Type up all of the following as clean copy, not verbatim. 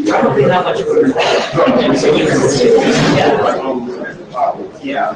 Probably not much. Yeah.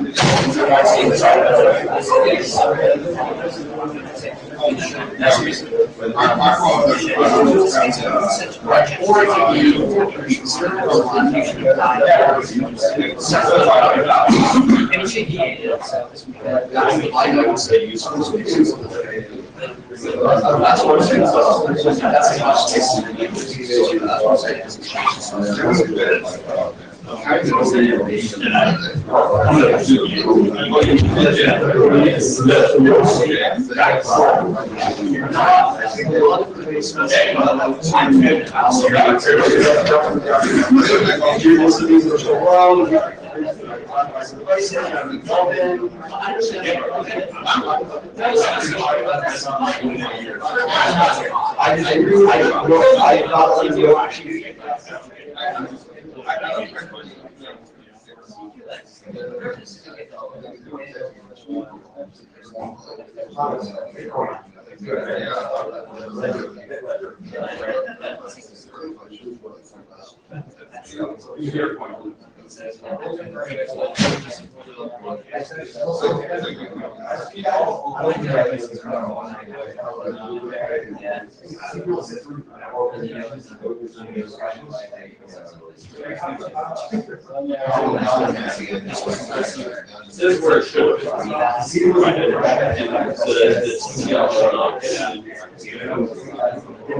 This is where it should be.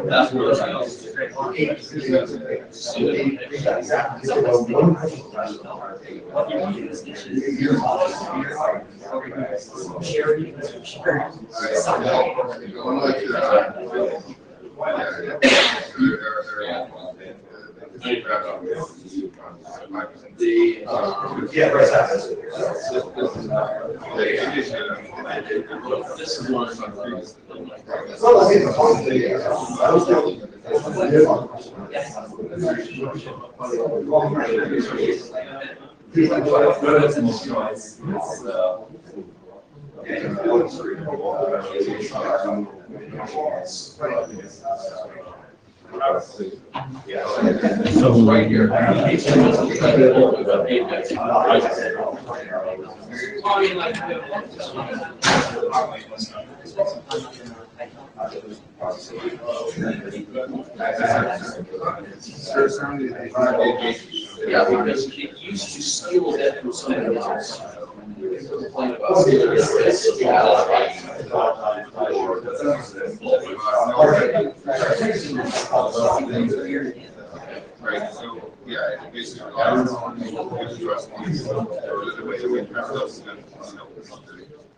That's where yeah, right. This is one of so right here. Yeah, because it used to steal that from somebody else. Right, so yeah, basically,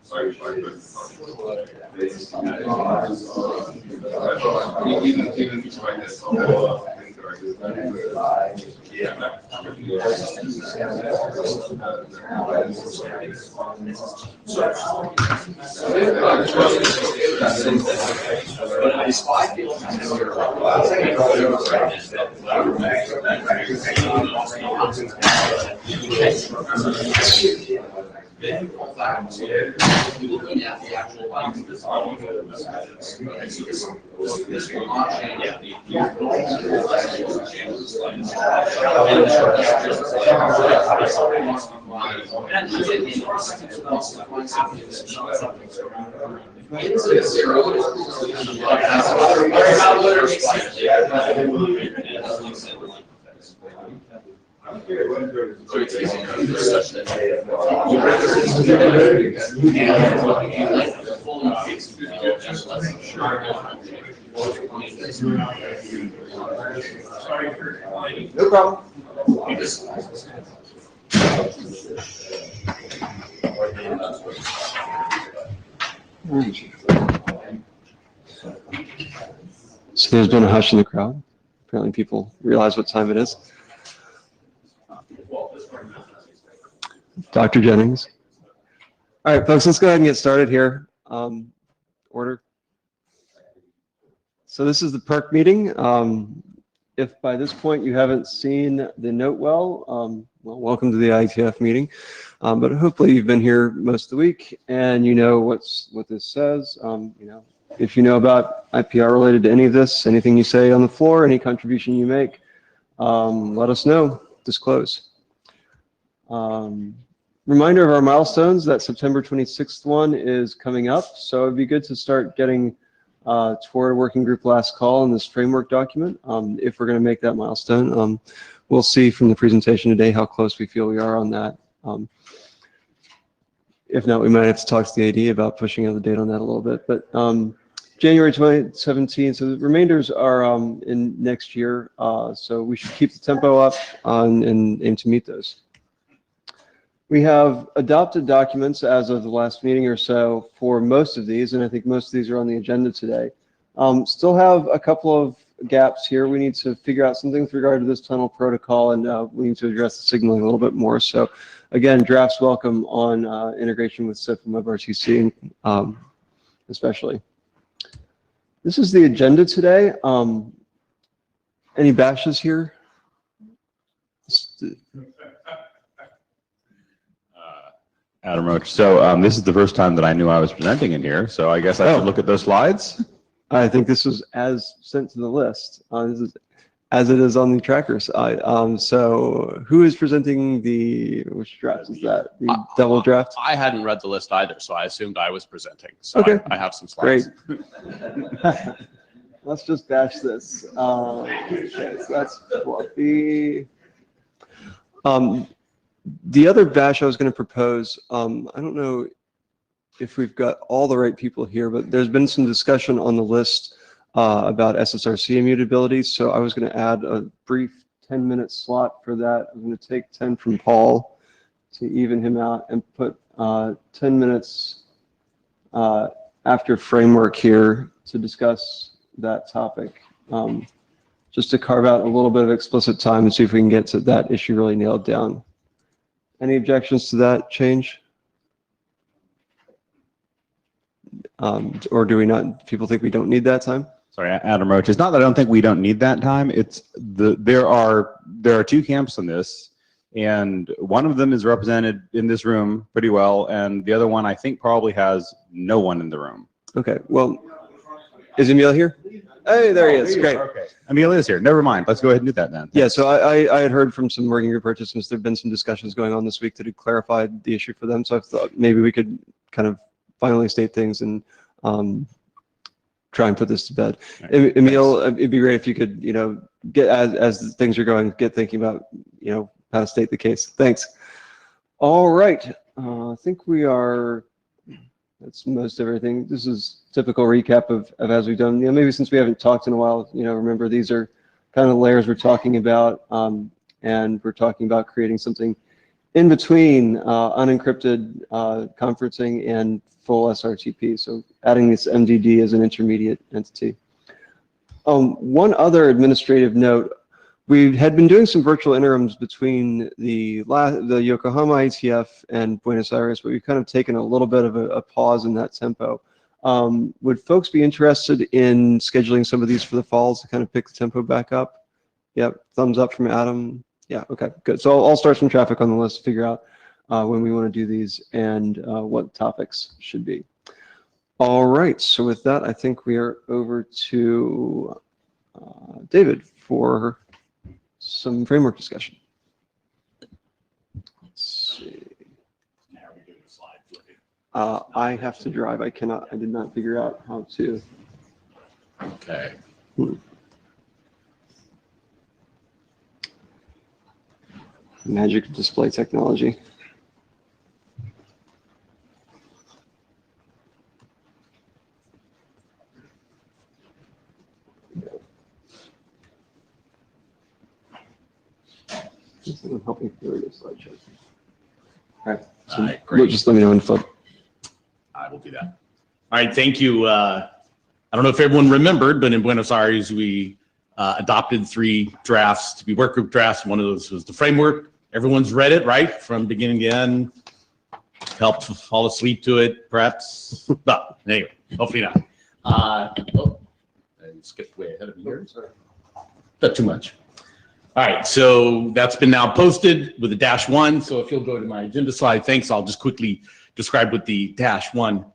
sorry, even despite this, no problem. So there's been a hush in the crowd. Apparently people realize what time it is. Dr. Jennings. All right, folks, let's go ahead and get started here. Order. So this is the Perc meeting. If by this point you haven't seen the note well, welcome to the IETF meeting. But hopefully you've been here most of the week and you know what this says. You know, if you know about IPR related to any of this, anything you say on the floor, any contribution you make, let us know, disclose. Reminder of our milestones, that September 26th one is coming up, so it'd be good to start getting toward working group last call in this framework document, if we're going to make that milestone. We'll see from the presentation today how close we feel we are on that. If not, we might have to talk to the AD about pushing out the date on that a little bit. But January 2017, so the remainders are in next year, so we should keep the tempo up and aim to meet those. We have adopted documents as of the last meeting or so for most of these, and I think most of these are on the agenda today. Still have a couple of gaps here. We need to figure out something with regard to this tunnel protocol, and we need to address the signaling a little bit more. So again, drafts welcome on integration with SIP and WebRTC, especially. This is the agenda today. Any bashes here? Adam Roach. So this is the first time that I knew I was presenting in here, so I guess I should look at those slides. I think this was as sent to the list. This is as it is on the trackers. So who is presenting which draft is that? The double draft? I hadn't read the list either, so I assumed I was presenting. So okay. I have some slides. Great. Let's just bash this. Okay, so that's fluffy. The other bash I was going to propose, I don't know if we've got all the right people here, but there's been some discussion on the list about SSRC immutability. So I was going to add a brief 10-minute slot for that. I'm going to take 10 from Paul to even him out and put 10 minutes after framework here to discuss that topic, just to carve out a little bit of explicit time and see if we can get to that issue really nailed down. Any objections to that change? Or do we not, people think we don't need that time? Sorry, Adam Roach. It's not that I don't think we don't need that time. It's there are two camps in this, and one of them is represented in this room pretty well, and the other one I think probably has no one in the room. Okay, well, is Emil here? Hey, there he is. Great. Okay. Emil is here. Never mind. Let's go ahead and do that then. Yeah, so I had heard from some working group participants, there have been some discussions going on this week that had clarified the issue for them, so I thought maybe we could kind of finally state things and try and put this to bed. Right. Emil, it'd be great if you could, get as things are going, get thinking about, how to state the case. Thanks. All right. I think we are, that's most everything. This is typical recap of as we've done. Maybe since we haven't talked in a while, remember these are kind of layers we're talking about, and we're talking about creating something in between unencrypted conferencing and full SRTP. So adding this MDD as an intermediate entity. One other administrative note, we had been doing some virtual interims between the Yokohama IETF and Buenos Aires, but we've kind of taken a little bit of a pause in that tempo. Would folks be interested in scheduling some of these for the falls to kind of pick the tempo back up? Yep, thumbs up from Adam. Yeah, okay, good. So I'll start some traffic on the list, figure out when we want to do these and what topics should be. All right, so with that, I think we are over to David for some framework discussion. Let's see. I have to drive. I did not figure out how to. Okay. Magic of display technology. I'm helping through this slideshow. All right. So great. Just let me know when to flip. I will do that. All right. Thank you. I don't know if everyone remembered, but in Buenos Aires, we adopted 3 drafts to be work group drafts. One of those was the framework. Everyone's read it, right? From beginning to end. Helped fall asleep to it, perhaps. But anyway, hopefully not. I skipped way ahead of me here. Not too much. All right, so that's been now posted with the -1. So if you'll go to my agenda slide, thanks. I'll just quickly describe what the -1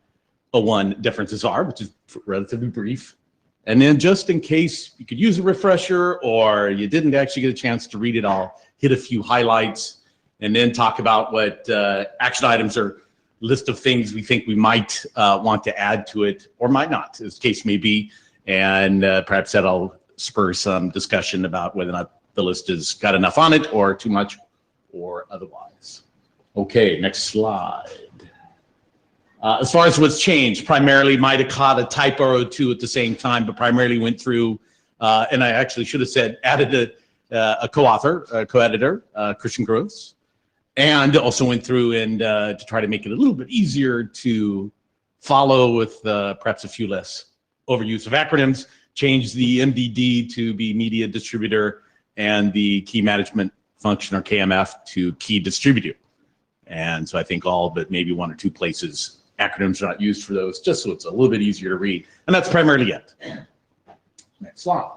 01 differences are, which is relatively brief. And then just in case you could use a refresher or you didn't actually get a chance to read it, I'll hit a few highlights and then talk about what action items or list of things we think we might want to add to it or might not, as the case may be. And perhaps that'll spur some discussion about whether or not the list has got enough on it or too much or otherwise. Okay, next slide. As far as what's changed, primarily might have caught a typo or two at the same time, but primarily went through, and I actually should have said, added a co-author, co-editor, Christian Gross, and also went through and to try to make it a little bit easier to follow with perhaps a few less overuse of acronyms, changed the MDD to be media distributor and the key management function or KMF to key distributor. And so I think all but maybe one or two places acronyms are not used for those, just so it's a little bit easier to read. And that's primarily it. Next slide.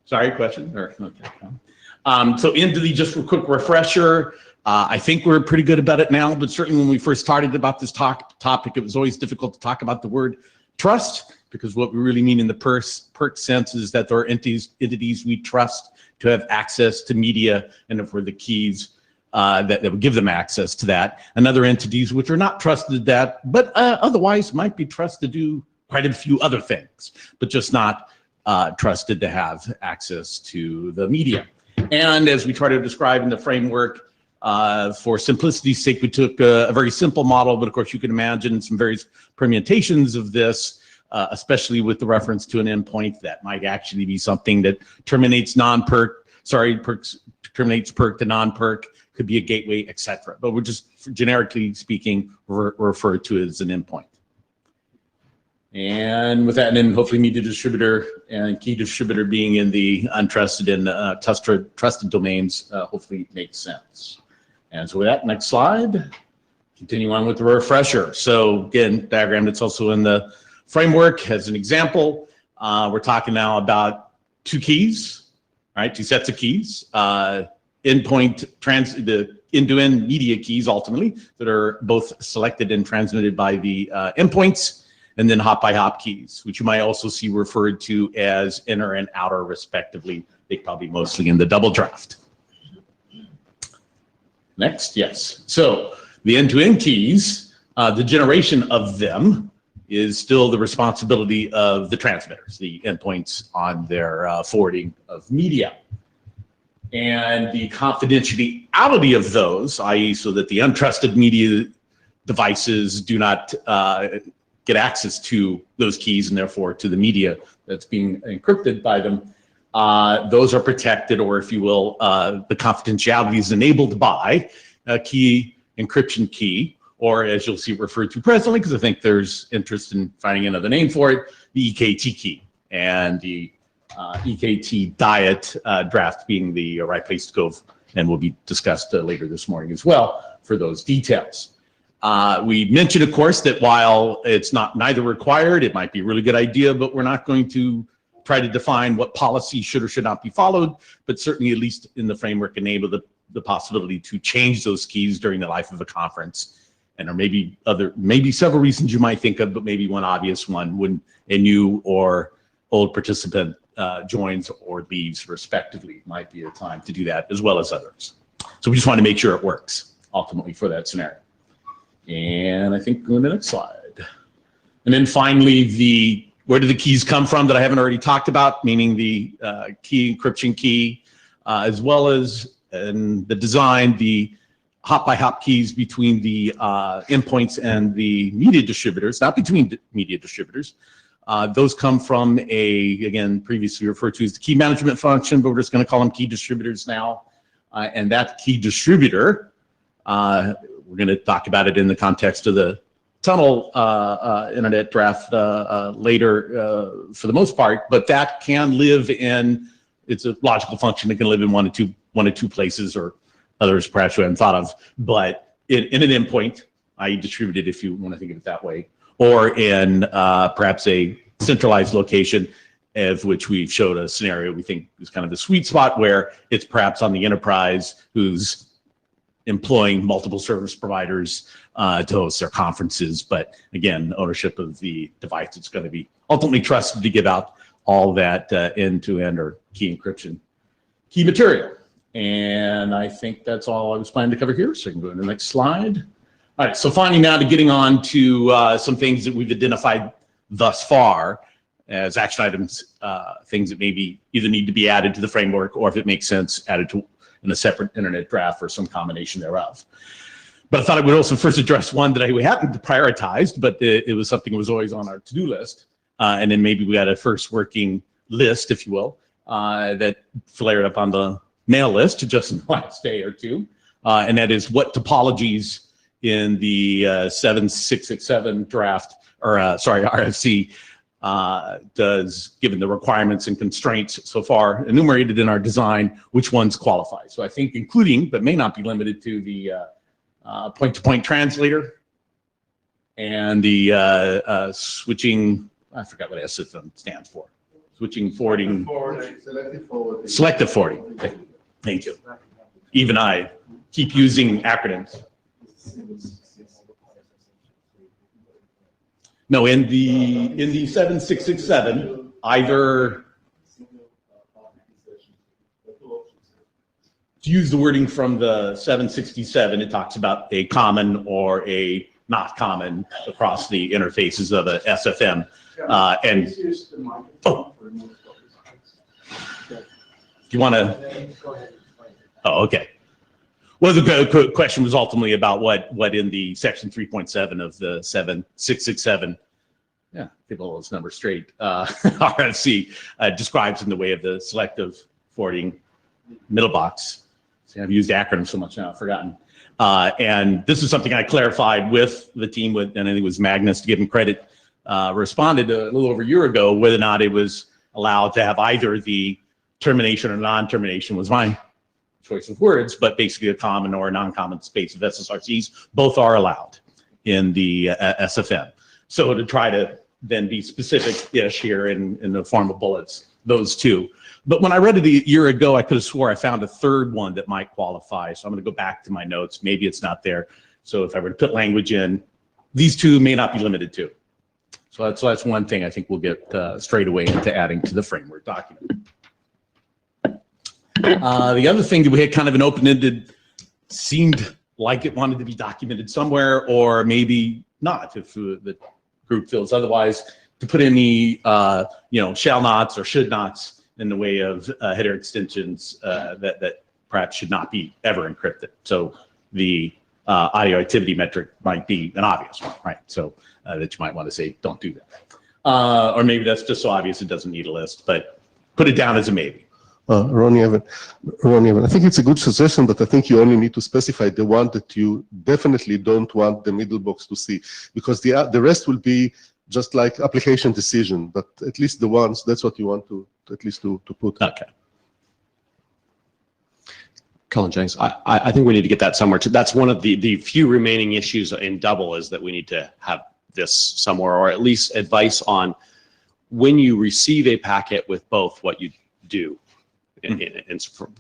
Sorry, question? Or, okay. So into the just a quick refresher, I think we're pretty good about it now, but certainly when we first started about this topic, it was always difficult to talk about the word trust, because what we really mean in the Perc sense is that there are entities we trust to have access to media, and if we're the keys that would give them access to that, and other entities which are not trusted that, but otherwise might be trusted to do quite a few other things, but just not trusted to have access to the media. And as we try to describe in the framework, for simplicity's sake, we took a very simple model, but of course you can imagine some various permutations of this, especially with the reference to an endpoint that might actually be something that terminates terminates Perc to non-Perc, could be a gateway, etc. But we're just generically speaking, refer to it as an endpoint. And with that, and then hopefully media distributor and key distributor being in the untrusted and trusted domains, hopefully makes sense. And so with that, next slide, continue on with the refresher. So again, diagram that's also in the framework as an example. We're talking now about two keys, right? Two sets of keys. The end-to-end media keys ultimately that are both selected and transmitted by the endpoints, and then hop-by-hop keys, which you might also see referred to as inner and outer respectively. They probably mostly in the double draft. Next, yes. So the end-to-end keys, the generation of them is still the responsibility of the transmitters, the endpoints on their forwarding of media. And the confidentiality of those, i.e. so that the untrusted media devices do not get access to those keys and therefore to the media that's being encrypted by them, those are protected, or if you will, the confidentiality is enabled by a key encryption key, or as you'll see referred to presently, because I think there's interest in finding another name for it, the EKT key. And the EKT diet draft being the right place to go, and will be discussed later this morning as well for those details. We mentioned, of course, that while it's neither required, it might be a really good idea, but we're not going to try to define what policy should or should not be followed, but certainly at least in the framework enable the possibility to change those keys during the life of a conference. And there may be several reasons you might think of, but maybe one obvious one when a new or old participant joins or leaves respectively might be a time to do that, as well as others. So we just want to make sure it works ultimately for that scenario. And I think go to the next slide. And then finally, where do the keys come from that I haven't already talked about, meaning the key encryption key, as well as in the design, the hop-by-hop keys between the endpoints and the media distributors, not between media distributors. Those come from again, previously referred to as the key management function, but we're just going to call them key distributors now. And that key distributor, we're going to talk about it in the context of the tunnel internet draft later for the most part, but that can live in, it's a logical function that can live in one or two places, or others perhaps we haven't thought of, but in an endpoint, i.e. distributed if you want to think of it that way, or in perhaps a centralized location, of which we've showed a scenario we think is kind of the sweet spot where it's perhaps on the enterprise whose employing multiple service providers to host their conferences. But again, ownership of the device is going to be ultimately trusted to give out all that end-to-end or key encryption, key material. And I think that's all I was planning to cover here. So I can go to the next slide. All right, so finally now to getting on to some things that we've identified thus far as action items, things that maybe either need to be added to the framework or if it makes sense, added to in a separate internet draft or some combination thereof. But I thought I would also first address one that we hadn't prioritized, but it was something that was always on our to-do list. And then maybe we had a first working list, if you will, that flared up on the mail list just in the last day or two. And that is what topologies in the 7667 draft, or RFC, does, given the requirements and constraints so far enumerated in our design, which ones qualify. So I think including, but may not be limited to, the point-to-point translator and the switching, I forgot what SFM stands for. Switching forwarding. Selective forwarding. Thank you. Even I keep using acronyms. No, in the 7667, either to use the wording from the 767, it talks about a common or a not common across the interfaces of a SFM. You want to? Oh, okay. Well, the question was ultimately about what in the section 3.7 of the 7667, yeah, get all those numbers straight, RFC describes in the way of the selective forwarding middle box. See, I've used acronyms so much now, I've forgotten. And this is something I clarified with the team, and I think it was Magnus, to give him credit, responded a little over a year ago whether or not it was allowed to have either the termination or non-termination was my choice of words, but basically a common or a non-common space of SSRCs, both are allowed in the SFM. So to try to then be specific-ish here in the form of bullets, those two. But when I read it a year ago, I could have swore I found a third one that might qualify. So I'm going to go back to my notes. Maybe it's not there. So if I were to put language in, these two may not be limited to. So that's one thing I think we'll get straight away into adding to the framework document. The other thing that we had kind of an open-ended, seemed like it wanted to be documented somewhere, or maybe not if the group feels otherwise, to put any shall nots or should nots in the way of header extensions that perhaps should not be ever encrypted. So the audio activity metric might be an obvious one, right? So that you might want to say, don't do that. Or maybe that's just so obvious it doesn't need a list, but put it down as a maybe. Ronnie Evan, I think it's a good suggestion, but I think you only need to specify the one that you definitely don't want the middle box to see, because the rest will be just like application decision, but at least the ones, that's what you want to at least to put. Okay. Colin Jennings, I think we need to get that somewhere too. That's one of the few remaining issues in double, is that we need to have this somewhere, or at least advice on when you receive a packet with both, what you do. And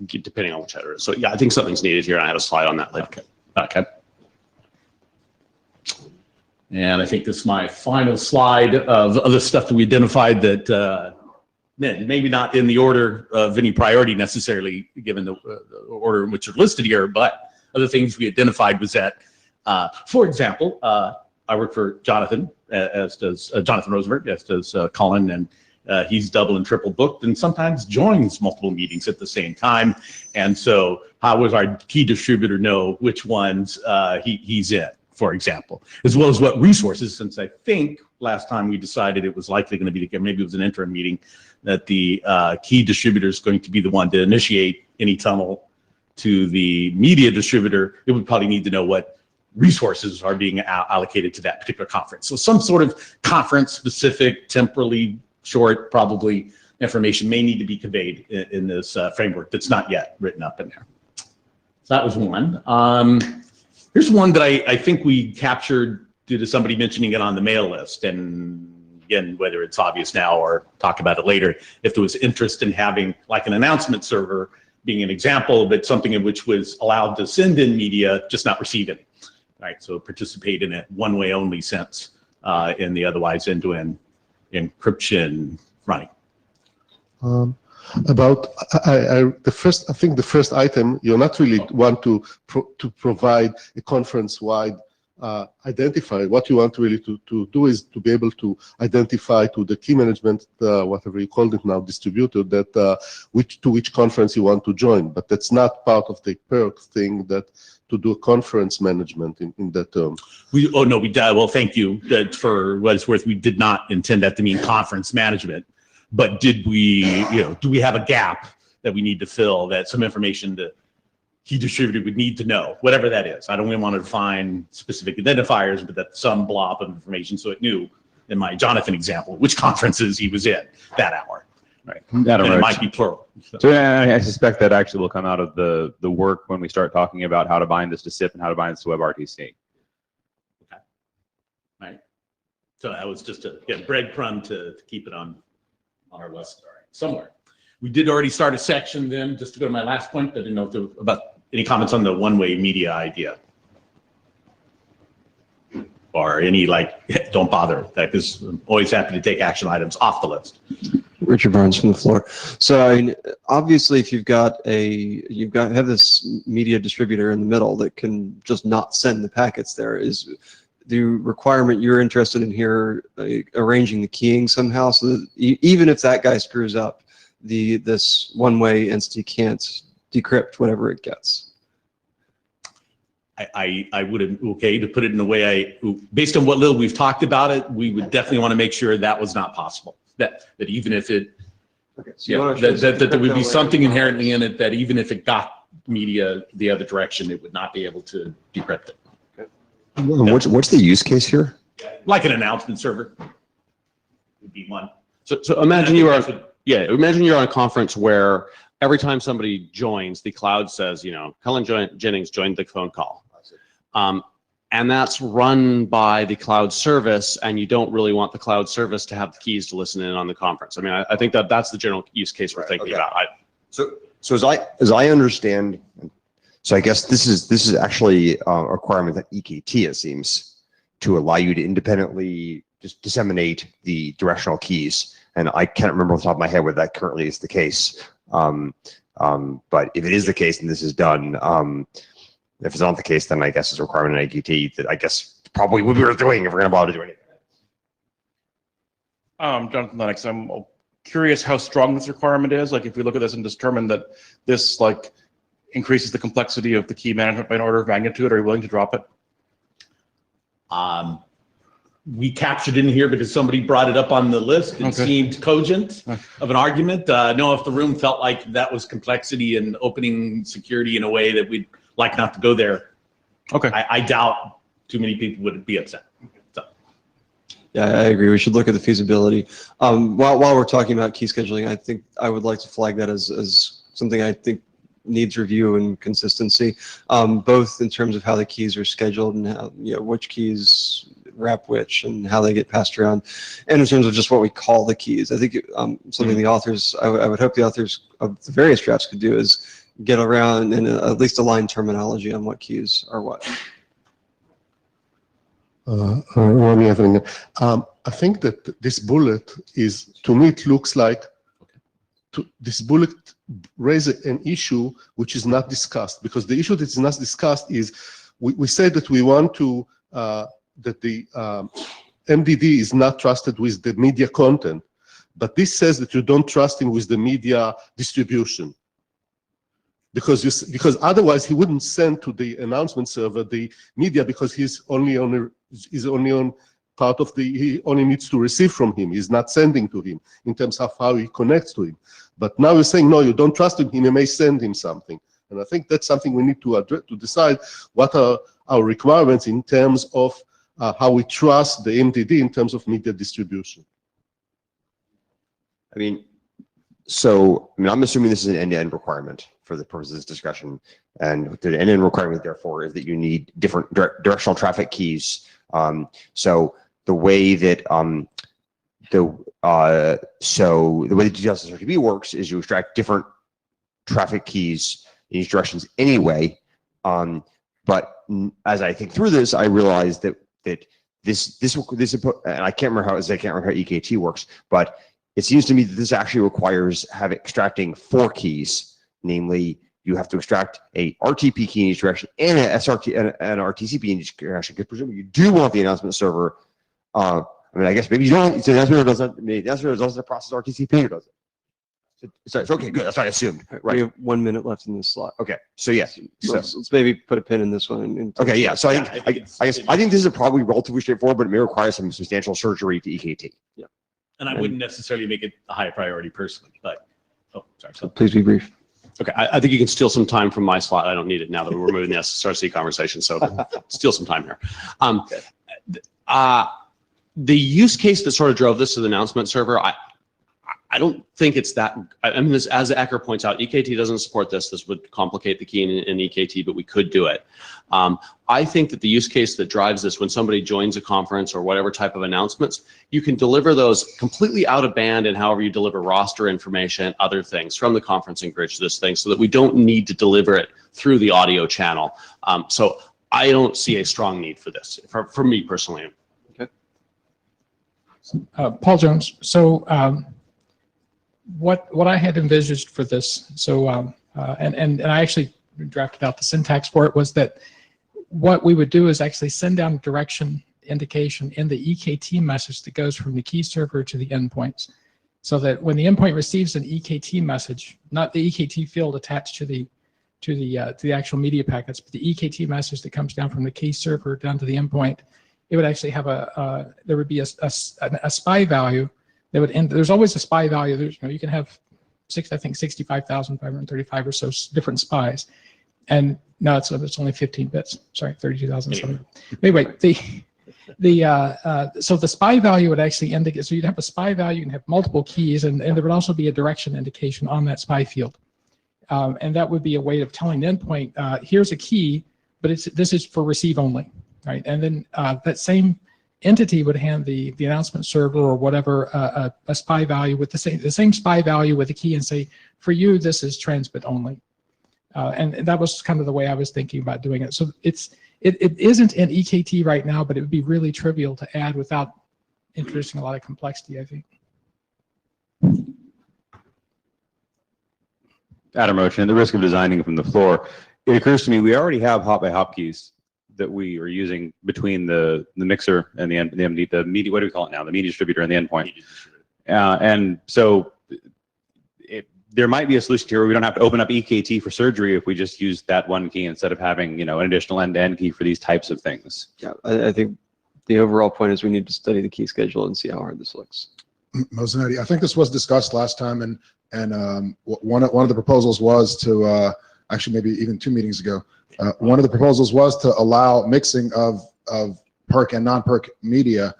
depending on which header. So yeah, I think something's needed here. I had a slide on that later. Okay. And I think this is my final slide of other stuff that we identified that maybe not in the order of any priority necessarily, given the order in which are listed here, but other things we identified was that, for example, I work for Jonathan, as does Jonathan Rosenberg, as does Colin, and he's double and triple booked and sometimes joins multiple meetings at the same time. And so how does our key distributor know which ones he's in, for example, as well as what resources, since I think last time we decided it was likely going to be, maybe it was an interim meeting, that the key distributor is going to be the one to initiate any tunnel to the media distributor. It would probably need to know what resources are being allocated to that particular conference. So some sort of conference specific, temporally short, probably information may need to be conveyed in this framework that's not yet written up in there. So that was one. Here's one that I think we captured due to somebody mentioning it on the mail list. And again, whether it's obvious now or talk about it later, if there was interest in having like an announcement server being an example, but something in which was allowed to send in media, just not receive it. Right, so participate in a one-way only sense in the otherwise end-to-end encryption running. About I think the first item, you're not really want to provide a conference-wide identifier. What you want really to do is to be able to identify to the key management, whatever you called it now, distributor, that to which conference you want to join. But that's not part of the Perc thing, that to do conference management in that term. Well, thank you for what it's worth. We did not intend that to mean conference management, but did we, do we have a gap that we need to fill, that some information the key distributor would need to know, whatever that is. I don't even want to define specific identifiers, but that some blob of information, so it knew, in my Jonathan example, which conferences he was in that hour. Right. And it might be plural. So I suspect that actually will come out of the work when we start talking about how to bind this to SIP and how to bind this to WebRTC. Okay. Right. So that was just a breadcrumb to keep it on our list somewhere. We did already start a section then, just to go to my last point. I didn't know if there, about any comments on the one-way media idea. Or any, don't bother, because I'm always happy to take action items off the list. Richard Barnes from the floor. So I mean, obviously, if you've got have this media distributor in the middle that can just not send the packets, there is the requirement you're interested in here, arranging the keying somehow, so that even if that guy screws up, this one-way entity can't decrypt whatever it gets. I would, okay, to put it in a way, based on what little we've talked about it, we would definitely want to make sure that was not possible. That even if it, okay, so that there would be something inherently in it that even if it got media the other direction, it would not be able to decrypt it. Okay. What's the use case here? Like an announcement server would be one. So imagine imagine you're on a conference where every time somebody joins, the cloud says, Helen Jennings joined the phone call. And that's run by the cloud service, and you don't really want the cloud service to have the keys to listen in on the conference. I mean, I think that's the general use case we're thinking about. So as I understand, so I guess this is actually a requirement that EKT, it seems, to allow you to independently just disseminate the directional keys. And I can't remember off the top of my head whether that currently is the case. But if it is the case and this is done, if it's not the case, then I guess it's a requirement in IETF that I guess probably what we were doing if we're going to bother to do anything. Jonathan Lennox, I'm curious how strong this requirement is. Like if we look at this and determine that this increases the complexity of the key management by an order of magnitude, are you willing to drop it? We captured in here because somebody brought it up on the list. It seemed cogent of an argument. No, if the room felt like that was complexity and opening security in a way that we'd like not to go there, okay. I doubt too many people would be upset. So. Yeah, I agree. We should look at the feasibility. While we're talking about key scheduling, I think I would like to flag that as something I think needs review and consistency, both in terms of how the keys are scheduled and how, which keys wrap which and how they get passed around, and in terms of just what we call the keys. I think something the authors, I would hope the authors of the various drafts could do is get around and at least align terminology on what keys are what. I think that this bullet is, to me, it looks like this bullet raises an issue which is not discussed, because the issue that is not discussed is we say that we want to that the MDD is not trusted with the media content, but this says that you don't trust him with the media distribution, because otherwise he wouldn't send to the announcement server the media, because he's only on part of he only needs to receive from him. He's not sending to him in terms of how he connects to him. But now you're saying, no, you don't trust him, he may send him something. And I think that's something we need to address, to decide what are our requirements in terms of how we trust the MDD in terms of media distribution. I mean, I'm assuming this is an end-to-end requirement for the purposes of this discussion. And the end-to-end requirement, therefore, is that you need different directional traffic keys. So the way that the way the DDoS SRTB works is you extract different traffic keys in each directions anyway. But as I think through this, I realized that this and I can't remember how EKT works, but it seems to me that this actually requires extracting 4 keys, namely you have to extract a RTP key in each direction and an SRT and an RTCP in each direction. Because presumably you do want the announcement server. I mean, I guess maybe you don't. The announcement server doesn't. Maybe the announcement server doesn't process RTCP or does it? So it's okay. Good. That's what I assumed. Right. We have 1 minute left in this slot. Okay. So yes. So let's maybe put a pin in this one. Okay. Yeah. So Yeah, I guess this is probably relatively straightforward, but it may require some substantial surgery to EKT. And I wouldn't necessarily make it a high priority personally, but, oh, sorry. So please be brief. Okay, I think you can steal some time from my slot. I don't need it now that we're moving the SRC conversation, so steal some time here. The use case that sort of drove this to the announcement server, I don't think it's that, I mean, this, as Ecker points out, EKT doesn't support this. This would complicate the key in EKT, but we could do it. I think that the use case that drives this, when somebody joins a conference or whatever type of announcements, you can deliver those completely out of band and however you deliver roster information, other things from the conferencing bridge to this thing, so that we don't need to deliver it through the audio channel. So I don't see a strong need for this, for me personally. Paul Jones. So what I had envisaged for this, so and I actually drafted out the syntax for it, was that what we would do is actually send down a direction indication in the EKT message that goes from the key server to the endpoints, so that when the endpoint receives an EKT message, not the EKT field attached to the actual media packets, but the EKT message that comes down from the key server down to the endpoint, it would actually have there would be a SPI value that would end. There's always a SPI value. There's, you can have I think 65,535 or so different SPIs, and no, it's only 15 bits. Sorry, 32,000. Anyway, so the SPI value would actually indicate. So you'd have a SPI value and have multiple keys, and there would also be a direction indication on that SPI field, and that would be a way of telling the endpoint, here's a key, but this is for receive only, right? And then that same entity would hand the announcement server or whatever a SPI value with the same SPI value with a key and say, for you, this is transmit only. And that was kind of the way I was thinking about doing it. So it isn't in EKT right now, but it would be really trivial to add without introducing a lot of complexity, I think. Add a motion, at the risk of designing from the floor, it occurs to me we already have hop by hop keys that we are using between the mixer and the MD, the media, what do we call it now? The media distributor and the endpoint. And so there might be a solution here where we don't have to open up EKT for surgery if we just use that one key instead of having, an additional end-to-end key for these types of things. Yeah, I think the overall point is we need to study the key schedule and see how hard this looks. Mozanetti, I think this was discussed last time, and one of the proposals was to actually maybe even 2 meetings ago. One of the proposals was to allow mixing of Perc and non-Perc media.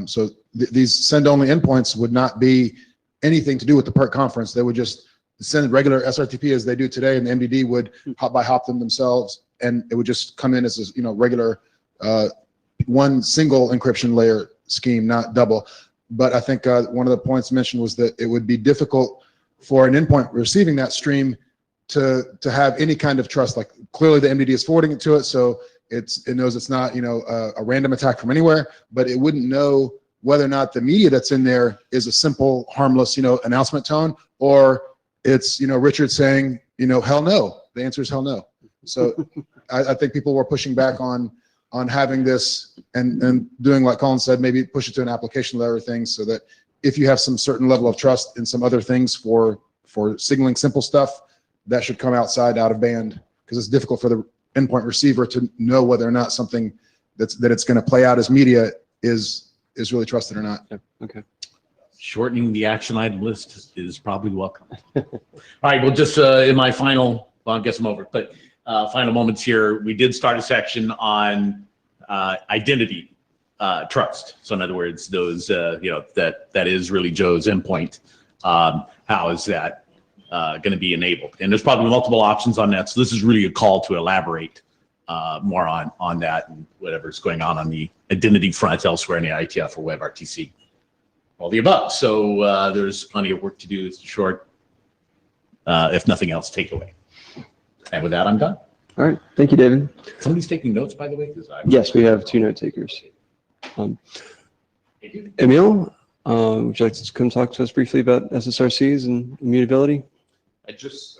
So these send-only endpoints would not be anything to do with the Perc conference. They would just send regular SRTP as they do today, and the MDD would hop by hop them themselves, and it would just come in as a regular one single encryption layer scheme, not double. But I think one of the points mentioned was that it would be difficult for an endpoint receiving that stream to have any kind of trust. Like, clearly the MDD is forwarding it to it, so it knows it's not a random attack from anywhere, but it wouldn't know whether or not the media that's in there is a simple, harmless announcement tone, or it's Richard saying hell no. The answer is hell no. So I think people were pushing back on having this and doing like Colin said, maybe push it to an application layer thing, so that if you have some certain level of trust in some other things for signaling simple stuff, that should come out of band, because it's difficult for the endpoint receiver to know whether or not something that it's going to play out as media is really trusted or not. Yeah. Okay. Shortening the action item list is probably welcome. All right, well, just in my final, I guess I'm over, but final moments here, we did start a section on identity trust. So in other words, those, that is really Joe's endpoint. How is that going to be enabled? And there's probably multiple options on that. So this is really a call to elaborate more on that and whatever's going on the identity front elsewhere in the IETF or WebRTC, all the above. So there's plenty of work to do. It's a short if nothing else, take away. And with that, I'm done. All right. Thank you, David. Somebody's taking notes, by the way? 'Cause Yes, we have 2 note takers. Thank you. Emil, would you like to come talk to us briefly about SSRCs and immutability? I just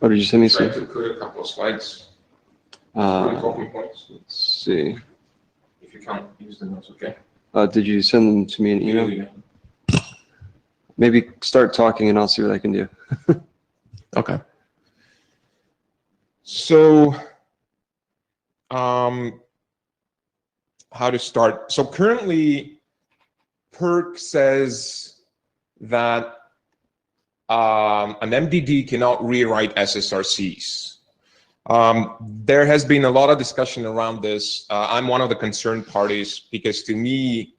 Or did you send me tried some? to put a couple of slides, talking points. Let's see. If you can't use the notes, okay? Did you send them to me in email? Maybe start talking and I'll see what I can do. Okay. So, how to start? So currently, Perc says that an MDD cannot rewrite SSRCs. There has been a lot of discussion around this. I'm one of the concerned parties because to me,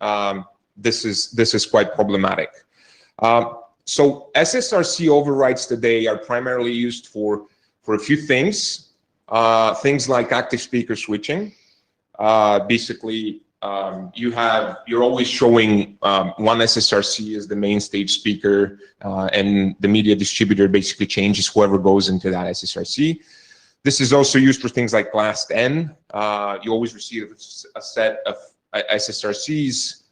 this is quite problematic. So SSRC overrides today are primarily used for a few things, things like active speaker switching. Basically, you're always showing one SSRC as the main stage speaker, and the media distributor basically changes whoever goes into that SSRC. This is also used for things like last N. You always receive a set of SSRCs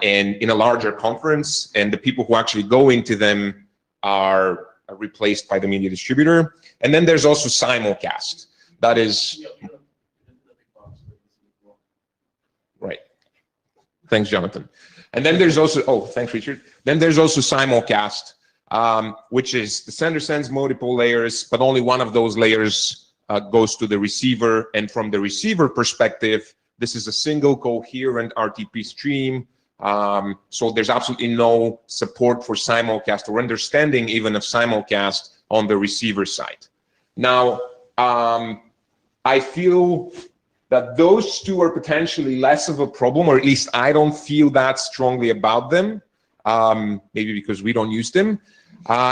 and in a larger conference, and the people who actually go into them are replaced by the media distributor. And then there's also simulcast. That is right. Thanks, Jonathan. And then there's also, oh, thanks, Richard. Then there's also simulcast, which is the sender sends multiple layers, but only one of those layers goes to the receiver. And from the receiver perspective, this is a single coherent RTP stream. So there's absolutely no support for simulcast or understanding even of simulcast on the receiver side. Now, I feel that those two are potentially less of a problem, or at least I don't feel that strongly about them, maybe because we don't use them.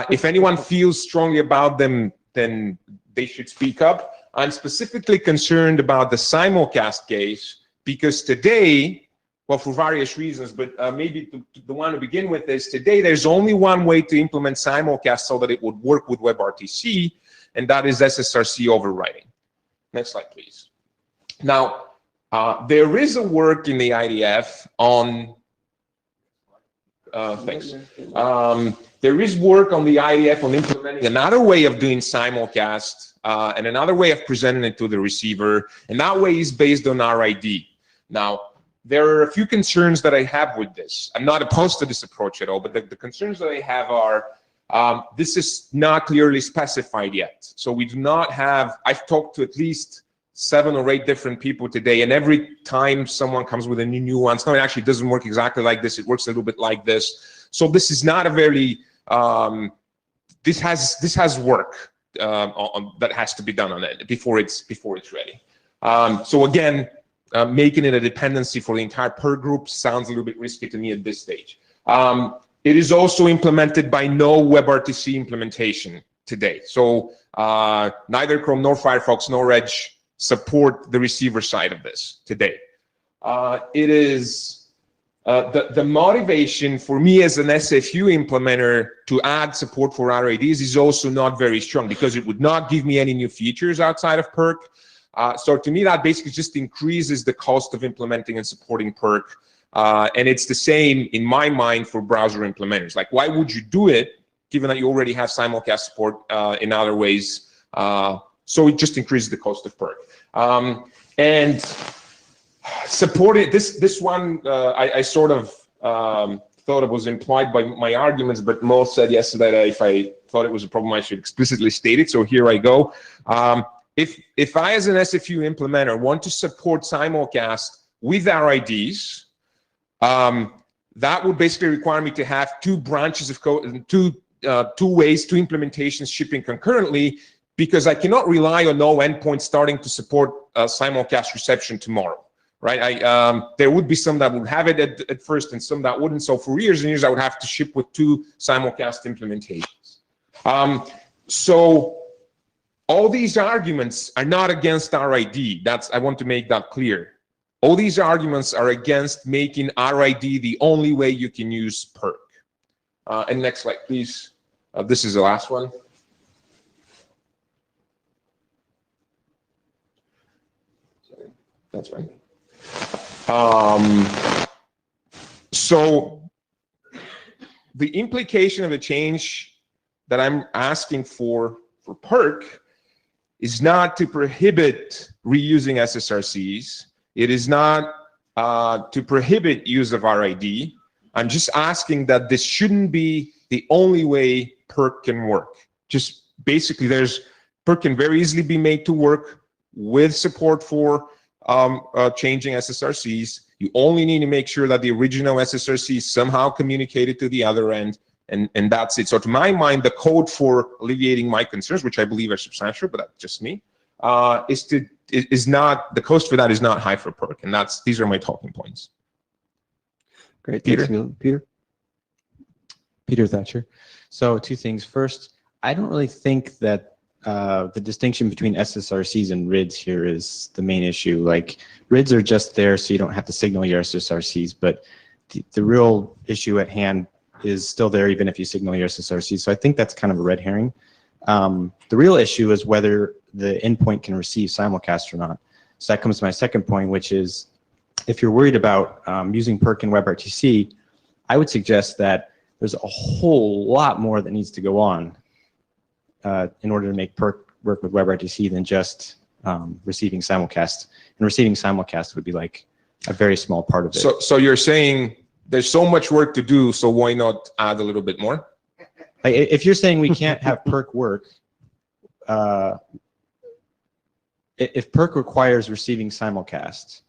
If anyone feels strongly about them, then they should speak up. I'm specifically concerned about the simulcast case because today, well, for various reasons, but maybe the one to begin with is today there's only one way to implement simulcast so that it would work with WebRTC, and that is SSRC overriding. Next slide, please. Now, there is a work in the IETF on, thanks. There is work on the IETF on implementing another way of doing simulcast and another way of presenting it to the receiver, and that way is based on RID. Now, there are a few concerns that I have with this. I'm not opposed to this approach at all, but the concerns that I have are, this is not clearly specified yet. So we do not have, I've talked to at least 7 or 8 different people today, and every time someone comes with a new nuance, no, it actually doesn't work exactly like this. It works a little bit like this. So this is not a very, this has work that has to be done on it before it's ready. So again, making it a dependency for the entire Perc group sounds a little bit risky to me at this stage. It is also implemented by no WebRTC implementation today. So neither Chrome nor Firefox nor Edge support the receiver side of this today. It is the motivation for me as an SFU implementer to add support for RIDs is also not very strong because it would not give me any new features outside of Perc. So to me, that basically just increases the cost of implementing and supporting Perc. And it's the same in my mind for browser implementers. Like, why would you do it given that you already have simulcast support in other ways? So it just increases the cost of Perc. And supported this one, I sort of thought it was implied by my arguments, but Mo said yesterday that if I thought it was a problem, I should explicitly state it. So here I go. If I, as an SFU implementer, want to support simulcast with RIDs, that would basically require me to have 2 branches of code, two ways, 2 implementations shipping concurrently, because I cannot rely on no endpoint starting to support simulcast reception tomorrow, right? There would be some that would have it at first and some that wouldn't. So for years and years, I would have to ship with 2 simulcast implementations. So all these arguments are not against RID. I want to make that clear. All these arguments are against making RID the only way you can use Perc. And next slide, please. This is the last one. Sorry, that's right. So the implication of the change that I'm asking for Perc is not to prohibit reusing SSRCs. It is not to prohibit use of RID. I'm just asking that this shouldn't be the only way Perc can work. Just basically, Perc can very easily be made to work with support for changing SSRCs. You only need to make sure that the original SSRC is somehow communicated to the other end, and that's it. So to my mind, the code for alleviating my concerns, which I believe are substantial, but that's just me, is not, the cost for that is not high for Perc, and these are my talking points. Great, Peter? thanks, Emil. Peter? Peter Thatcher. So two things. First, I don't really think that the distinction between SSRCs and RIDs here is the main issue. Like, RIDs are just there so you don't have to signal your SSRCs, but the real issue at hand is still there even if you signal your SSRCs. So I think that's kind of a red herring. The real issue is whether the endpoint can receive simulcast or not. So that comes to my second point, which is if you're worried about using Perc and WebRTC, I would suggest that there's a whole lot more that needs to go on in order to make Perc work with WebRTC than just receiving simulcast. And receiving simulcast would be like a very small part of it. So you're saying there's so much work to do, so why not add a little bit more? Like, if you're saying we can't have Perc work, if Perc requires receiving simulcast,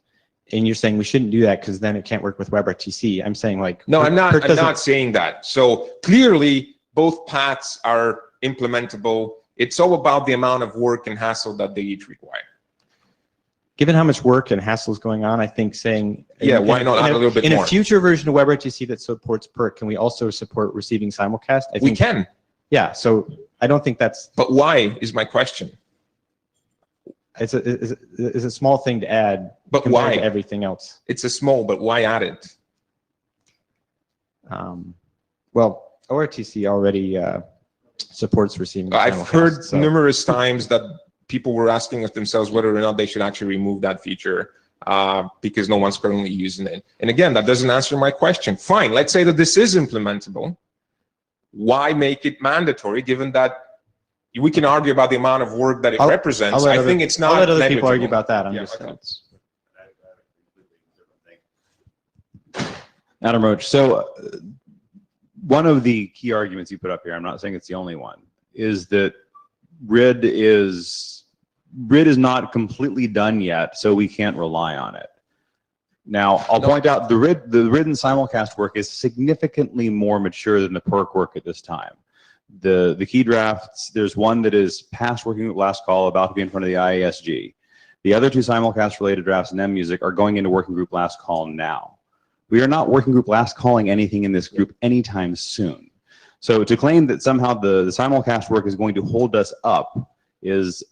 and you're saying we shouldn't do that because then it can't work with WebRTC, I'm saying like no, I'm not. Perc I'm not saying that. So clearly, both paths are implementable. It's all about the amount of work and hassle that they each require. Given how much work and hassle is going on, I think saying why not add a little bit more? In a future version of WebRTC that supports Perc, can we also support receiving simulcast? I think We can. Yeah, so I don't think that's. But why is my question? It's a small thing to add. But compared why? to everything else? It's a small, but why add it? Well, ORTC already supports receiving. I've simulcast, heard so- numerous times that people were asking themselves whether or not they should actually remove that feature because no one's currently using it. And again, that doesn't answer my question. Fine, let's say that this is implementable. Why make it mandatory given that we can argue about the amount of work that it represents? I think it's not I'll let other people negligible. argue about that. I'm Yeah, just okay. Adam Roach. So one of the key arguments you put up here, I'm not saying it's the only one, is that RID is not completely done yet, so we can't rely on it. Now, I'll point out the RID and simulcast work is significantly more mature than the Perc work at this time. The key drafts, there's one that is past working group last call, about to be in front of the IASG. The other two simulcast related drafts in MMusic are going into working group last call now. We are not working group last calling anything in this group anytime soon. So to claim that somehow the simulcast work is going to hold us up is,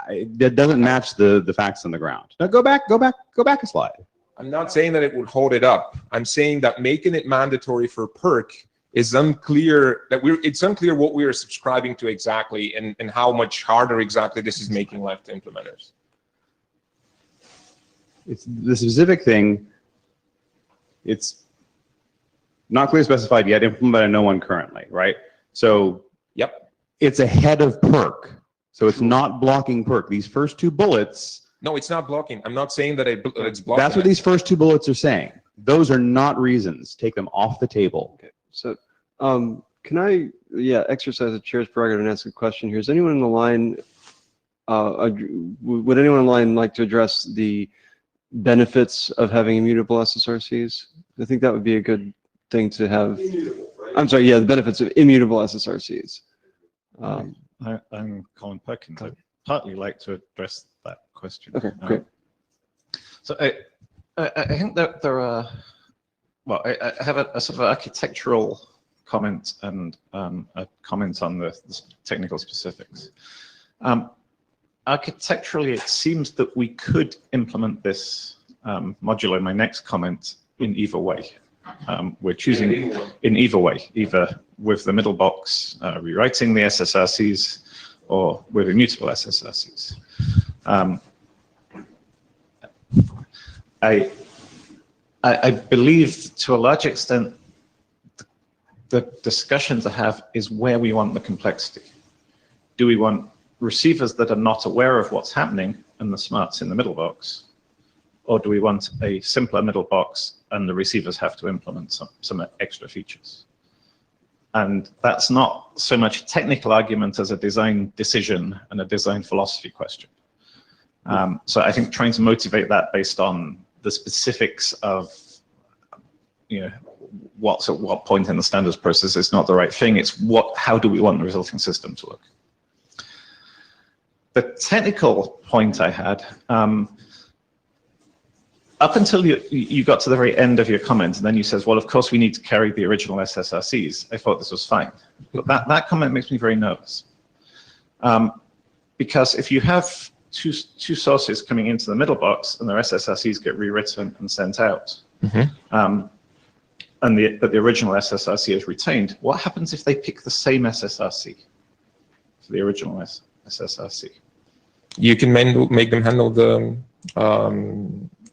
that doesn't match the facts on the ground. Now go back a slide. I'm not saying that it would hold it up. I'm saying that making it mandatory for Perc is unclear, it's unclear what we are subscribing to exactly and how much harder exactly this is making life to implementers. It's the specific thing. It's not clearly specified yet, implemented by no one currently, right? So Yep. it's ahead of Perc. So it's not blocking Perc. These first two bullets, No, it's not blocking. I'm not saying that it's blocking. that's what these first two bullets are saying. Those are not reasons. Take them off the table. Okay, so can I, exercise the chair's prerogative and ask a question here? Is anyone in the line, would anyone in line like to address the benefits of having immutable SSRCs? I think that would be a good thing to have. I'm sorry, the benefits of immutable SSRCs. I'm Colin Perkins. I'd partly like to address that question. Okay, great. So I think that there are, well, I have a sort of architectural comment and a comment on the technical specifics. Architecturally, it seems that we could implement this modular, my next comment, in either way. We're choosing in either way, either with the middle box rewriting the SSRCs or with immutable SSRCs. I believe to a large extent the discussion to have is where we want the complexity. Do we want receivers that are not aware of what's happening and the smarts in the middle box? Or do we want a simpler middle box and the receivers have to implement some extra features? And that's not so much a technical argument as a design decision and a design philosophy question. So I think trying to motivate that based on the specifics of, what's at what point in the standards process is not the right thing. It's how do we want the resulting system to look? The technical point I had, up until you got to the very end of your comment, and then you says, well, of course we need to carry the original SSRCs. I thought this was fine. But that comment makes me very nervous. Because if you have two sources coming into the middle box and their SSRCs get rewritten and sent out, but the original SSRC is retained, what happens if they pick the same SSRC for the original SSRC? You can make them handle the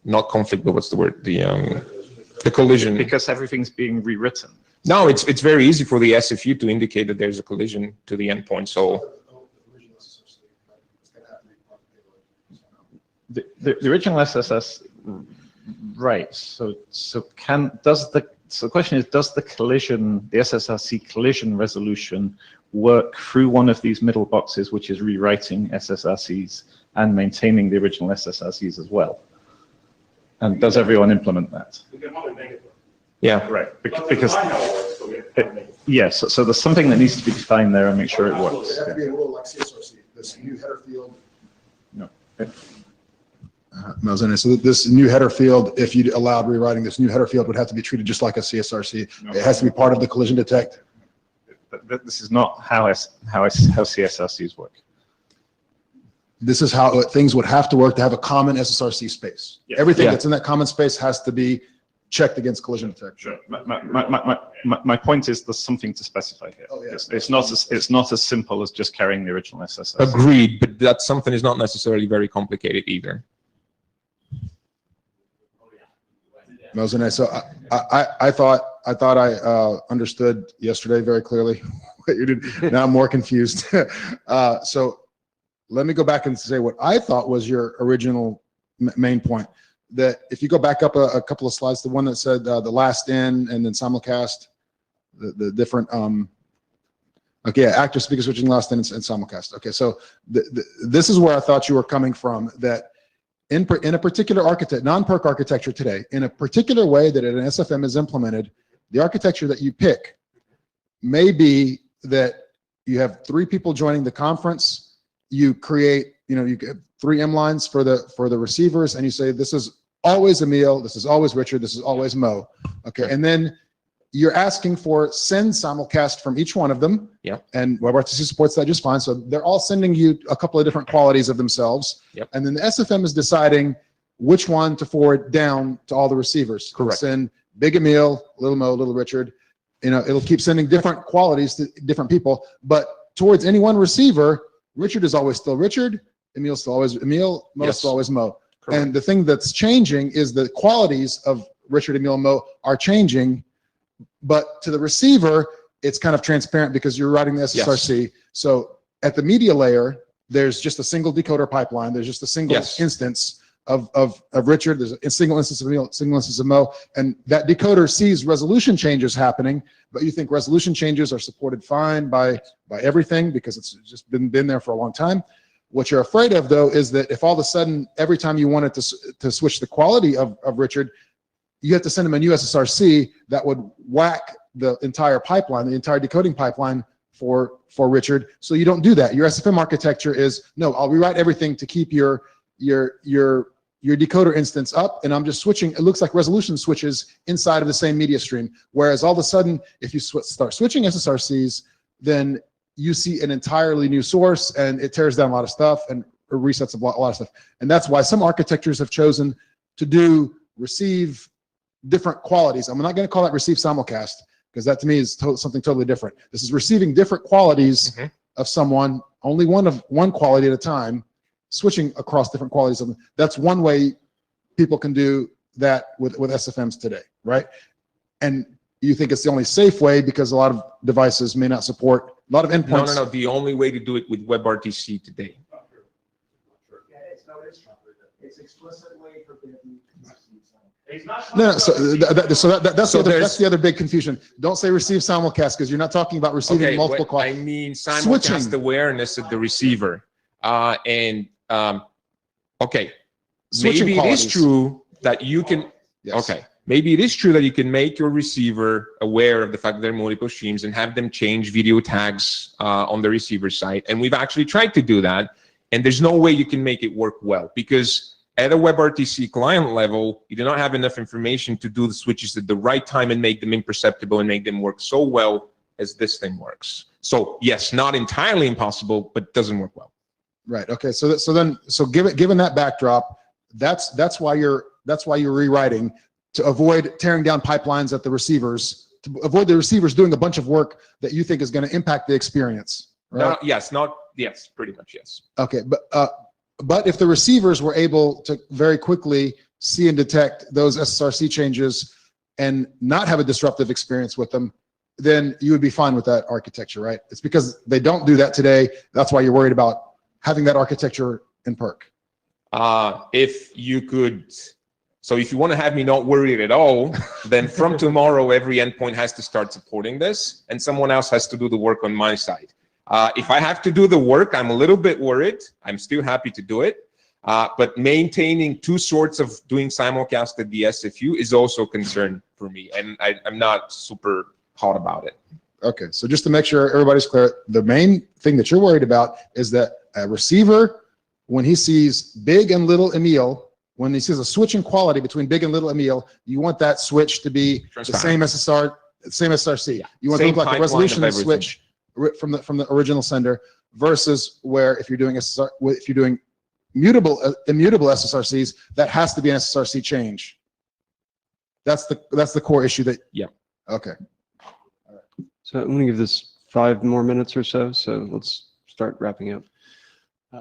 not conflict, but what's the word? The collision. Because everything's being rewritten. No, it's very easy for the SFU to indicate that there's a collision to the endpoint. So the original SSS, right? So the question is, does the SSRC collision resolution work through one of these middle boxes, which is rewriting SSRCs and maintaining the original SSRCs as well? And does everyone implement that? yeah, Right, because yes, so there's something that needs to be defined there and make sure it works. It has to be a rule like CSRC, this new header field. No. So this new header field, if you allowed rewriting, this new header field would have to be treated just like a CSRC. No. It has to be part of the collision detect. This is not how CSRCs work. This is how things would have to work to have a common SSRC space. Yes. Everything Yeah. that's in that common space has to be checked against collision detection. My point is there's something to specify here. Oh, yeah. It's not as simple as just carrying the original SSRC. agreed. But that something is not necessarily very complicated either. So I thought I understood yesterday very clearly what you did. Now I'm more confused. So let me go back and say what I thought was your original main point. That if you go back up a couple of slides, the one that said the last in and then simulcast, the different active speaker switching last in and simulcast. Okay, so this is where I thought you were coming from. That in a particular non-Perc architecture today, in a particular way that an SFM is implemented, the architecture that you pick may be that you have 3 people joining the conference. You create, you get 3 M lines for the receivers, and you say this is always Emil, this is always Richard, this is always Mo. Okay, and then you're asking for send simulcast from each one of them. Yep. And WebRTC supports that just fine. So they're all sending you a couple of different qualities of themselves. Yep. And then the SFM is deciding which one to forward down to all the receivers. Correct. Send Big Emil, Little Mo, Little Richard. It'll keep sending different qualities to different people. But towards any one receiver, Richard is always still Richard, Emil's still always Emil, Mo's Yes. still always Mo. Correct. And the thing that's changing is the qualities of Richard, Emil, and Mo are changing. But to the receiver, it's kind of transparent because you're writing the SSRC. Yes. So at the media layer, there's just a single decoder pipeline. There's just a single Yes. instance of Richard. There's a single instance of Emil, single instance of Mo. And that decoder sees resolution changes happening, but you think resolution changes are supported fine by everything because it's just been there for a long time. What you're afraid of, though, is that if all of a sudden, every time you wanted to switch the quality of Richard, you have to send him a new SSRC that would whack the entire pipeline, the entire decoding pipeline for Richard. So you don't do that. Your SFM architecture is, no, I'll rewrite everything to keep your decoder instance up, and I'm just switching. It looks like resolution switches inside of the same media stream. Whereas all of a sudden, if you start switching SSRCs, then you see an entirely new source, and it tears down a lot of stuff and resets a lot of stuff. And that's why some architectures have chosen to do receive different qualities. I'm not going to call that receive simulcast because that to me is something totally different. This is receiving different qualities of someone, only one quality at a time, switching across different qualities of them. That's one way people can do that with SFMs today, right? And you think it's the only safe way because a lot of devices may not support, a lot of endpoints. No. The only way to do it with WebRTC today. It's explicitly forbidden. No, that's the other big confusion. Don't say receive simulcast because you're not talking about receiving multiple I qualities. mean simulcast awareness of the receiver. Okay, Switching maybe qualities. it is true that you can, Yes. okay, maybe it is true that you can make your receiver aware of the fact that there are multiple streams and have them change video tags on the receiver side. And we've actually tried to do that. And there's no way you can make it work well because at a WebRTC client level, you do not have enough information to do the switches at the right time and make them imperceptible and make them work so well as this thing works. So yes, not entirely impossible, but doesn't work well. Right. Okay. So given that backdrop, that's why you're rewriting to avoid tearing down pipelines at the receivers, to avoid the receivers doing a bunch of work that you think is going to impact the experience. Right? Yes, pretty much yes. Okay. But if the receivers were able to very quickly see and detect those SSRC changes and not have a disruptive experience with them, then you would be fine with that architecture, right? It's because they don't do that today. That's why you're worried about having that architecture in Perc. If you could, so if you want to have me not worried at all, then from tomorrow, every endpoint has to start supporting this and someone else has to do the work on my side. If I have to do the work, I'm a little bit worried. I'm still happy to do it. But maintaining two sorts of doing simulcast at the SFU is also a concern for me. And I'm not super hot about it. Okay, so just to make sure everybody's clear, the main thing that you're worried about is that a receiver, when he sees big and little Emil, when he sees a switching quality between big and little Emil, you want that switch to be the same SSRC. Yeah. You want to Same look like the resolution of the pipeline of switch from the original sender versus where if you're doing immutable SSRCs, that has to be an SSRC change. That's the core issue that. Yeah. Okay. So I'm going to give this 5 more minutes or so. So let's start wrapping up.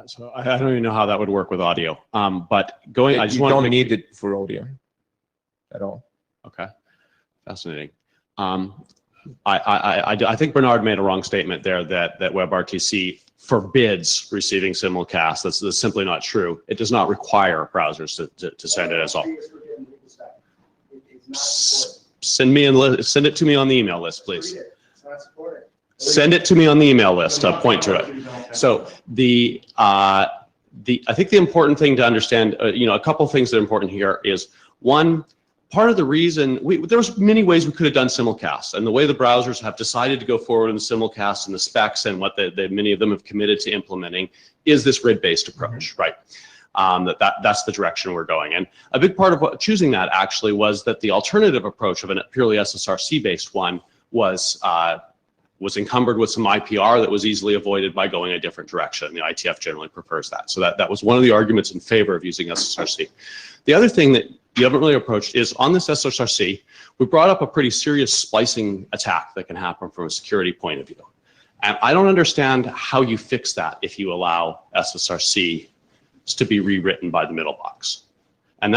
So I don't even know how that would work with audio. But I just You want to don't need it for audio at all. Okay, fascinating. I think Bernard made a wrong statement there that WebRTC forbids receiving simulcast. That's simply not true. It does not require browsers to send it as all. Send it to me on the email list, please. Send it to me on the email list. Point to it. So I think the important thing to understand, a couple of things that are important here is one. Part of the reason there was many ways we could have done simulcast, and the way the browsers have decided to go forward in the simulcast and the specs and what many of them have committed to implementing is this grid-based approach, right? That's the direction we're going. And a big part of choosing that actually was that the alternative approach of a purely SSRC-based one was encumbered with some IPR that was easily avoided by going a different direction. The IETF generally prefers that. So that was one of the arguments in favor of using SSRC. The other thing that you haven't really approached is on this SSRC, we brought up a pretty serious splicing attack that can happen from a security point of view. And I don't understand how you fix that if you allow SSRC to be rewritten by the middle box. And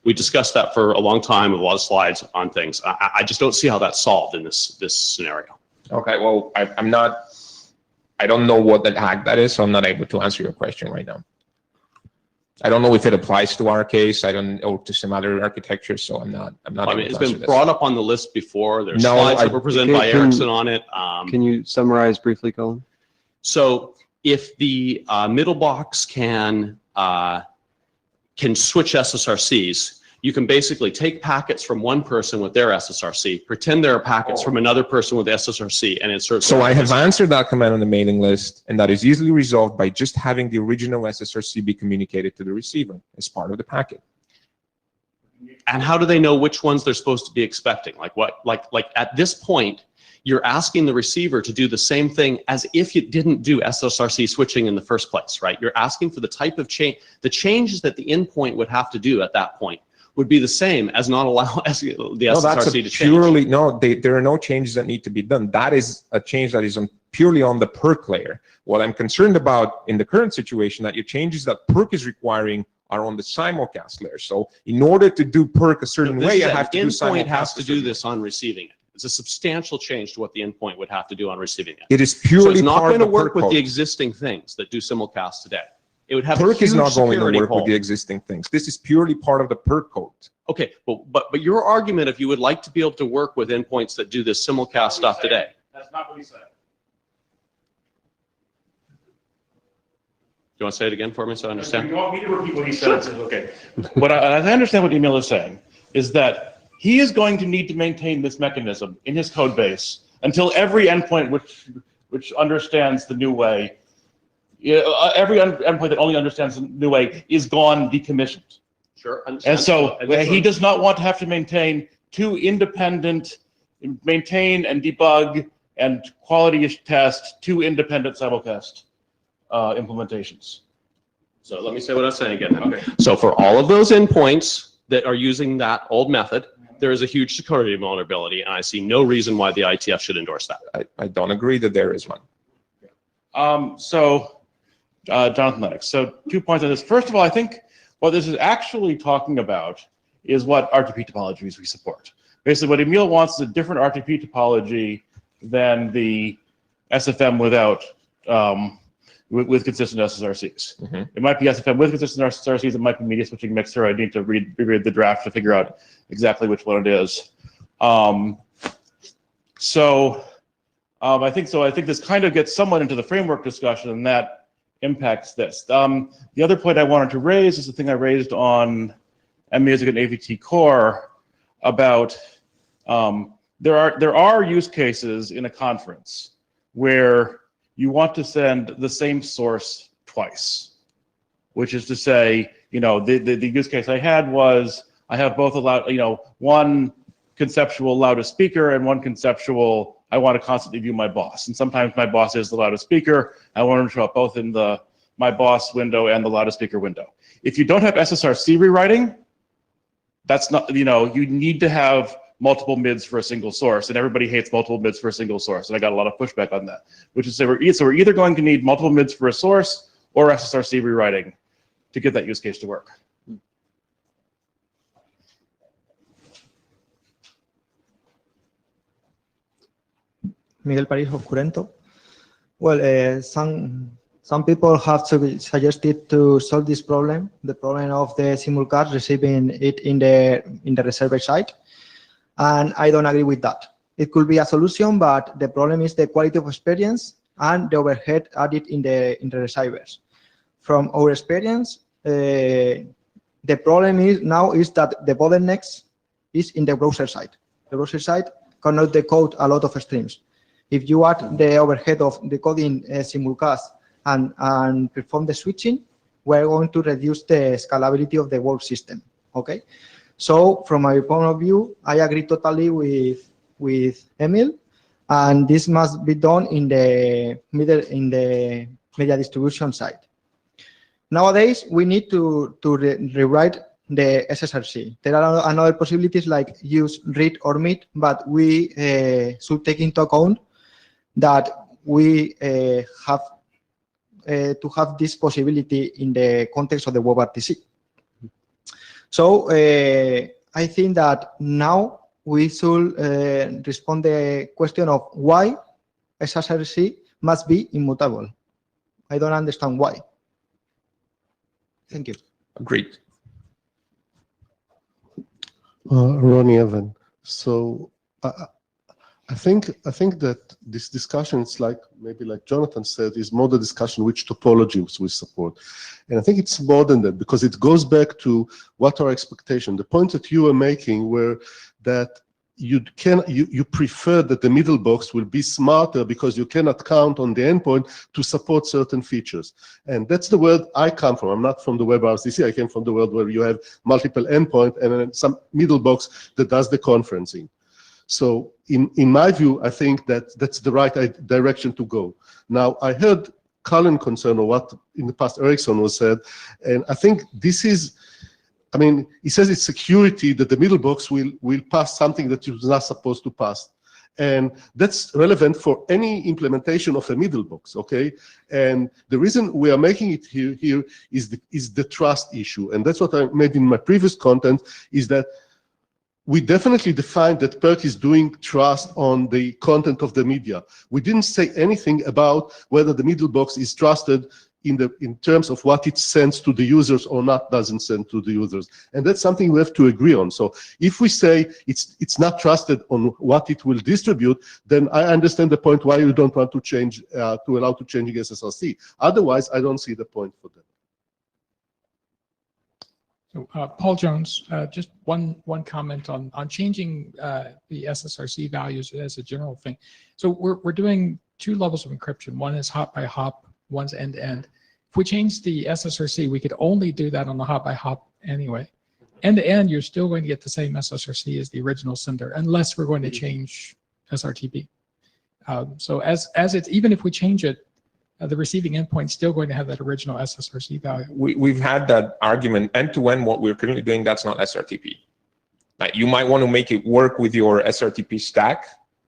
we discussed that for a long time with a lot of slides on things. I just don't see how that's solved in this scenario. Okay, well, I don't know what the hack that is, so I'm not able to answer your question right now. I don't know if it applies to our case. Or to some other architectures. So I'm not. I mean, it's been brought up on the list before. There's No, slides that were presented by Erickson on it. Can you summarize briefly, Colin? So if the middle box can switch SSRCs, you can basically take packets from one person with their SSRC, pretend there are packets from another person with SSRC, and insert. So I have answered that command on the mailing list, and that is easily resolved by just having the original SSRC be communicated to the receiver as part of the packet. And how do they know which ones they're supposed to be expecting? Like at this point, you're asking the receiver to do the same thing as if you didn't do SSRC switching in the first place, right? You're asking for the type of change, the changes that the endpoint would have to do at that point would be the same as not allow the No, that's SSRC a to change. purely, no, there are no changes that need to be done. That is a change that is purely on the Perc layer. What I'm concerned about in the current situation, that your changes that Perc is requiring are on the simulcast layer. So in order to do Perc a certain way, you have to do simulcast. Endpoint has to do this on receiving it. It's a substantial change to what the endpoint would have to do on receiving it. It is So purely it's not part going of to the work Perc with the code. existing things that do simulcast today. It would have a Perc is huge not going to security work with hole. the existing things. This is purely part of the Perc code. Okay, but your argument, if you would like to be able to work with endpoints that do this simulcast stuff today. That's not what he said. Do you want to say it again for me so I understand? You want me to repeat what he said? Okay. As I understand what Emil is saying, is that he is going to need to maintain this mechanism in his code base until every endpoint which understands the new way, every endpoint that only understands the new way is gone, decommissioned. Sure. And so he does not want to have to maintain two independent, maintain and debug and quality test two independent simulcast implementations. So let me say what I was saying again. Okay. So for all of those endpoints that are using that old method, there is a huge security vulnerability, and I see no reason why the IETF should endorse that. I don't agree that there is one. Jonathan Lennox. So 2 points on this. First of all, I think what this is actually talking about is what RTP topologies we support. Basically, what Emil wants is a different RTP topology than the SFM without with consistent SSRCs. Mm-hmm. It might be SFM with consistent SSRCs. It might be media switching mixer. I need to reread the draft to figure out exactly which one it is. I think so. I think this kind of gets somewhat into the framework discussion, and that impacts this. The other point I wanted to raise is the thing I raised on MMusic and AVT Core about there are use cases in a conference where you want to send the same source twice, which is to say, the use case I had was I have both one conceptual loudest speaker and one conceptual I want to constantly view my boss. And sometimes my boss is the loudest speaker. I want him to show up both in my boss window and the loudest speaker window. If you don't have SSRC rewriting, that's not, you need to have multiple mids for a single source, and everybody hates multiple mids for a single source. And I got a lot of pushback on that, which is we're either going to need multiple mids for a source or SSRC rewriting to get that use case to work. Miguel Paris of Curento. Well, some people have suggested to solve this problem, the problem of the simulcast receiving it in the receiver side, and I don't agree with that. It could be a solution, but the problem is the quality of experience and the overhead added in the receivers. From our experience, the problem is that the bottlenecks is in the browser side. The browser side cannot decode a lot of streams. If you add the overhead of decoding simulcast and perform the switching, we're going to reduce the scalability of the whole system. Okay, so from my point of view, I agree totally with Emil, and this must be done in the media distribution side. Nowadays, we need to rewrite the SSRC. There are another possibilities like use read or meet, but we should take into account that we have to have this possibility in the context of the WebRTC. So I think that now we should respond the question of why SSRC must be immutable. I don't understand why. Thank you. Agreed. Ronnie Evan. So I think that this discussion is maybe like Jonathan said, is more the discussion which topologies we support. And I think it's more than that, because it goes back to what our expectation. The point that you were making were that you prefer that the middle box will be smarter because you cannot count on the endpoint to support certain features. And that's the world I come from. I'm not from the WebRTC. I came from the world where you have multiple endpoints and then some middle box that does the conferencing. So in my view, I think that that's the right direction to go. Now, I heard Colin's concern or what in the past Ericsson was said, and I think this is I mean, it says it's security that the middle box will pass something that it was not supposed to pass. And that's relevant for any implementation of a middle box, okay? And the reason we are making it here is the trust issue. And that's what I made in my previous content, is that we definitely defined that Perc is doing trust on the content of the media. We didn't say anything about whether the middle box is trusted in terms of what it sends to the users or not doesn't send to the users. And that's something we have to agree on. So if we say it's not trusted on what it will distribute, then I understand the point why you don't want to change, to allow to changing SSRC. Otherwise, I don't see the point for that. So, Paul Jones, just one comment on changing the SSRC values as a general thing. So we're doing two levels of encryption. One is hop by hop, one's end to end. If we change the SSRC, we could only do that on the hop by hop anyway. End to end, you're still going to get the same SSRC as the original sender, unless we're going to change SRTP. So as it's, even if we change it, the receiving endpoint is still going to have that original SSRC value. We've had that argument end to end. What we're currently doing, that's not SRTP. Like, you might want to make it work with your SRTP stack,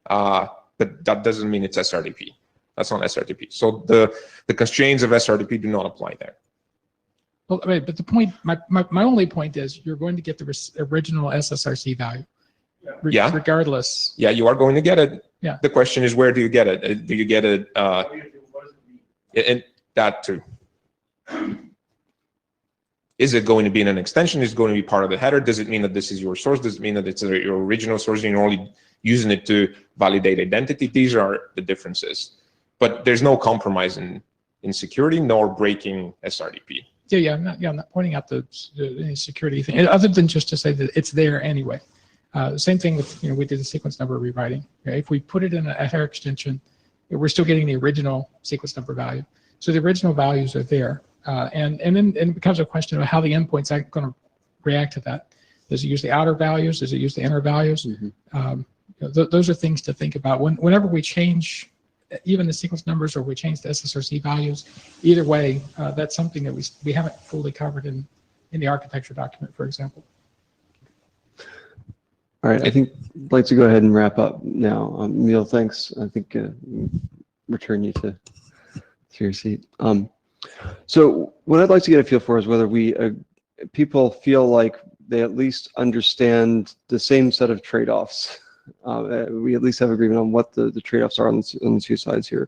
but that doesn't mean it's SRTP. That's not SRTP. So the constraints of SRTP do not apply there. Well, right, but the point, my only point is you're going to get the original SSRC value, Yeah. regardless. Yeah, you are going to get it. Yeah. The question is, where do you get it? Do you get it? And that too. Is it going to be in an extension? Is it going to be part of the header? Does it mean that this is your source? Does it mean that it's your original source and you're only using it to validate identity? These are the differences. But there's no compromise in security nor breaking SRTP. Yeah, I'm not pointing out the security thing, other than just to say that it's there anyway. Same thing with, we did the sequence number rewriting. Okay? If we put it in a header extension, we're still getting the original sequence number value. So the original values are there. And then it becomes a question of how the endpoint's going to react to that. Does it use the outer values? Does it use the inner values? Those are things to think about. Whenever we change even the sequence numbers, or we change the SSRC values, either way, that's something that we haven't fully covered in the architecture document, for example. All right, I think I'd like to go ahead and wrap up now. Neil, thanks. I think return you to your seat. So what I'd like to get a feel for is whether people feel like they at least understand the same set of trade-offs. We at least have agreement on what the trade-offs are on the two sides here.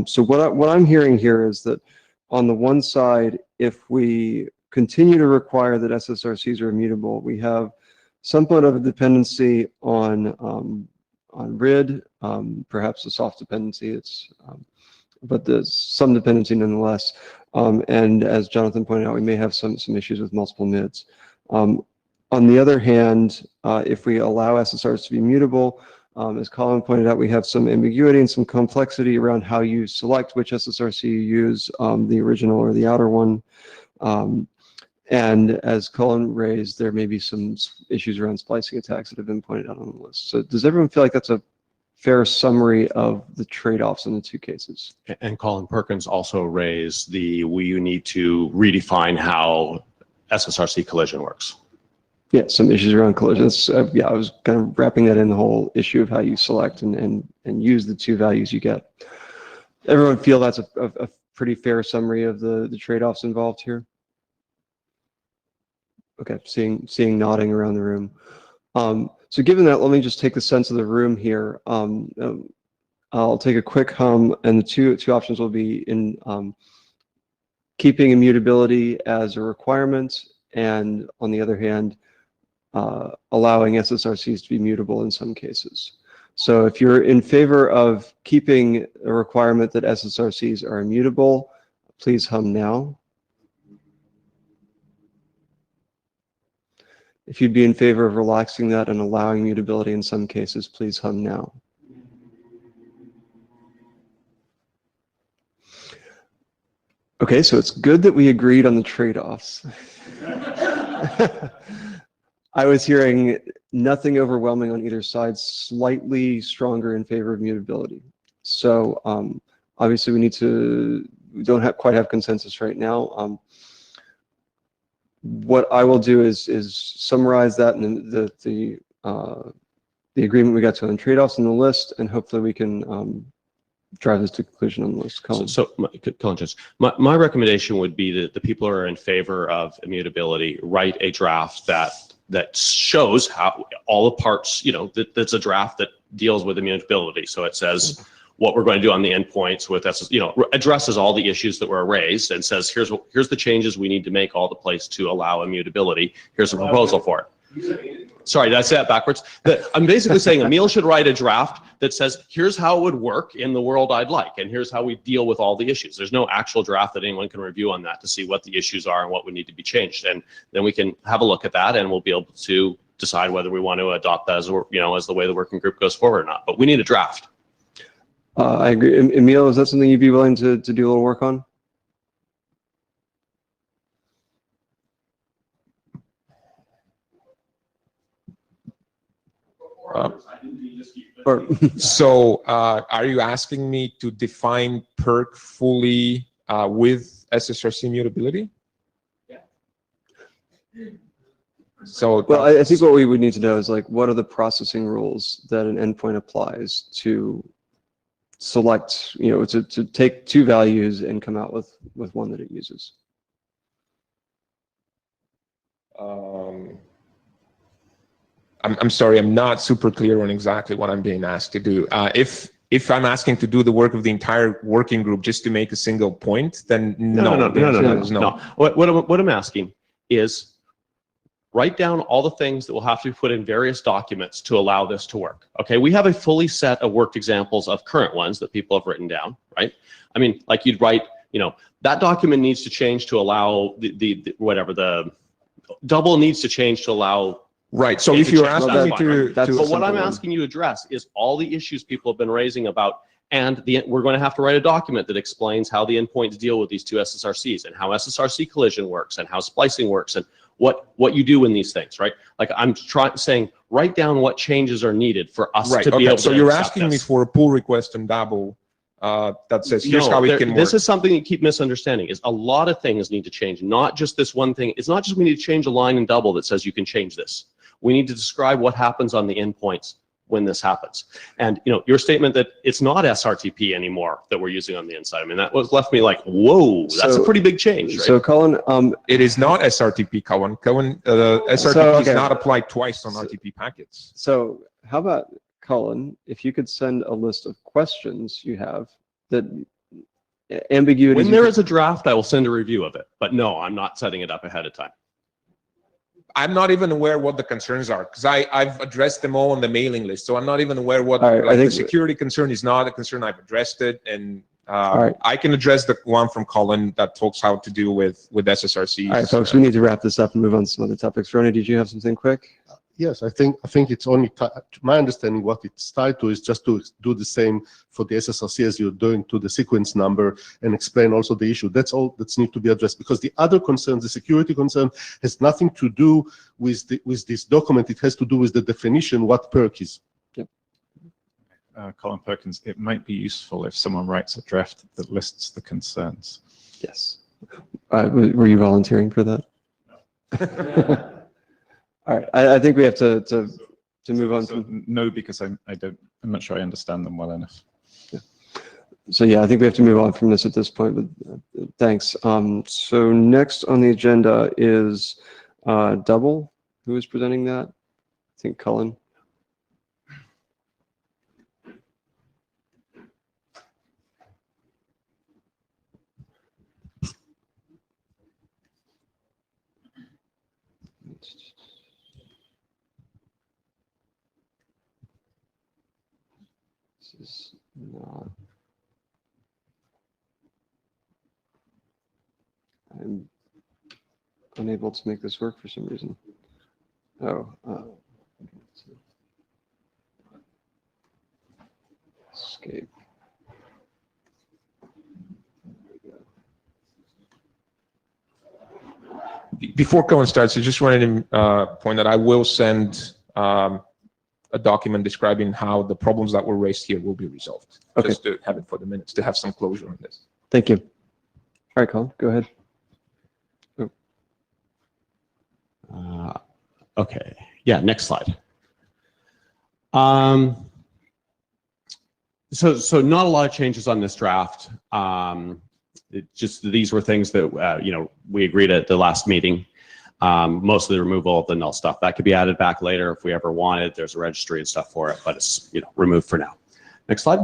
So what I'm hearing here is that on the one side, if we continue to require that SSRCs are immutable, we have somewhat of a dependency on RID, perhaps a soft dependency. But there's some dependency nonetheless. And as Jonathan pointed out, we may have some issues with multiple MIDs. On the other hand, if we allow SSRs to be mutable, as Colin pointed out, we have some ambiguity and some complexity around how you select which SSRC you use, the original or the outer one. And as Colin raised, there may be some issues around splicing attacks that have been pointed out on the list. So does everyone feel like that's a fair summary of the trade-offs in the two cases? And Colin Perkins also raised we need to redefine how SSRC collision works. Yeah, some issues around collisions. Yeah, I was kind of wrapping that in, the whole issue of how you select and use the two values you get. Everyone feel that's a pretty fair summary of the trade-offs involved here? Okay, seeing nodding around the room. So given that, let me just take the sense of the room here. I'll take a quick hum, and the two options will be in keeping immutability as a requirement, and on the other hand, allowing SSRCs to be mutable in some cases. So if you're in favor of keeping a requirement that SSRCs are immutable, please hum now. If you'd be in favor of relaxing that and allowing mutability in some cases, please hum now. Okay, so it's good that we agreed on the trade-offs. I was hearing nothing overwhelming on either side, slightly stronger in favor of mutability. So obviously we don't quite have consensus right now. what I will do is summarize that and the agreement we got to on trade-offs in the list, and hopefully we can drive this to conclusion on the list. Colin. So Colin, just my recommendation would be that the people who are in favor of immutability write a draft that shows how all the parts, that's a draft that deals with immutability. So it says what we're going to do on the endpoints with this, addresses all the issues that were raised and says, here's the changes we need to make all the place to allow immutability. Here's a proposal for it. Sorry, did I say that backwards? I'm basically saying Emil should write a draft that says, here's how it would work in the world I'd like, and here's how we deal with all the issues. There's no actual draft that anyone can review on that to see what the issues are and what would need to be changed. And then we can have a look at that, and we'll be able to decide whether we want to adopt that as the way the working group goes forward or not. But we need a draft. I agree. Emil, is that something you'd be willing to do a little work on? So are you asking me to define Perc fully with SSRC mutability? Yeah. So well, I think what we would need to know is what are the processing rules that an endpoint applies to select, to take two values and come out with one that it uses. I'm sorry, I'm not super clear on exactly what I'm being asked to do. If I'm asking to do the work of the entire working group just to make a single point, then no. What I'm asking is write down all the things that will have to be put in various documents to allow this to work. Okay, we have a fully set of worked examples of current ones that people have written down, right? I mean, like you'd write, that document needs to change to allow the double needs to change to allow. Right. So if you're asking me to, but what I'm asking you to address is all the issues people have been raising about, and we're going to have to write a document that explains how the endpoints deal with these two SSRCs and how SSRC collision works and how splicing works and what you do in these things, right? Like I'm saying, write down what changes are needed for us to be able to. So you're asking me for a pull request on double that says here's how it can work. This is something you keep misunderstanding. Is a lot of things need to change, not just this one thing. It's not just we need to change a line in double that says you can change this. We need to describe what happens on the endpoints when this happens. And your statement that it's not SRTP anymore that we're using on the inside. I mean, that left me like, whoa, that's a pretty big change, right? So Colin, it is not SRTP, Colin. SRTP is not applied twice on RTP packets. So how about, Colin, if you could send a list of questions you have that ambiguity. When there is a draft, I will send a review of it. But no, I'm not setting it up ahead of time. I'm not even aware what the concerns are because I've addressed them all on the mailing list. So I'm not even aware what the security concern is not a concern. I've addressed it, and I can address the one from Colin that talks how to deal with SSRCs. All right, folks, we need to wrap this up and move on to some other topics. Ronnie, did you have something quick? Yes, I think it's only my understanding what it's tied to is just to do the same for the SSRC as you're doing to the sequence number and explain also the issue. That's all that's need to be addressed because the other concern, the security concern, has nothing to do with this document. It has to do with the definition what Perc is. Yep. Colin Perkins, it might be useful if someone writes a draft that lists the concerns. Yes. Were you volunteering for that? No. All right, I think we have to move on. No, because I'm not sure I understand them well enough. Yeah. So yeah, I think we have to move on from this at this point, but thanks. So next on the agenda is double. Who is presenting that? I think Cullen. Is not. I'm unable to make this work for some reason. Oh, escape. Before Cohen starts, I just wanted to point out I will send a document describing how the problems that were raised here will be resolved. Okay. Just to have it for the minutes, to have some closure on this. Thank you. All right, Colin, go ahead. Oh. Okay, yeah, next slide. So not a lot of changes on this draft. These were things that we agreed at the last meeting. Most of the removal of the null stuff that could be added back later if we ever wanted. There's a registry and stuff for it, but it's removed for now. Next slide.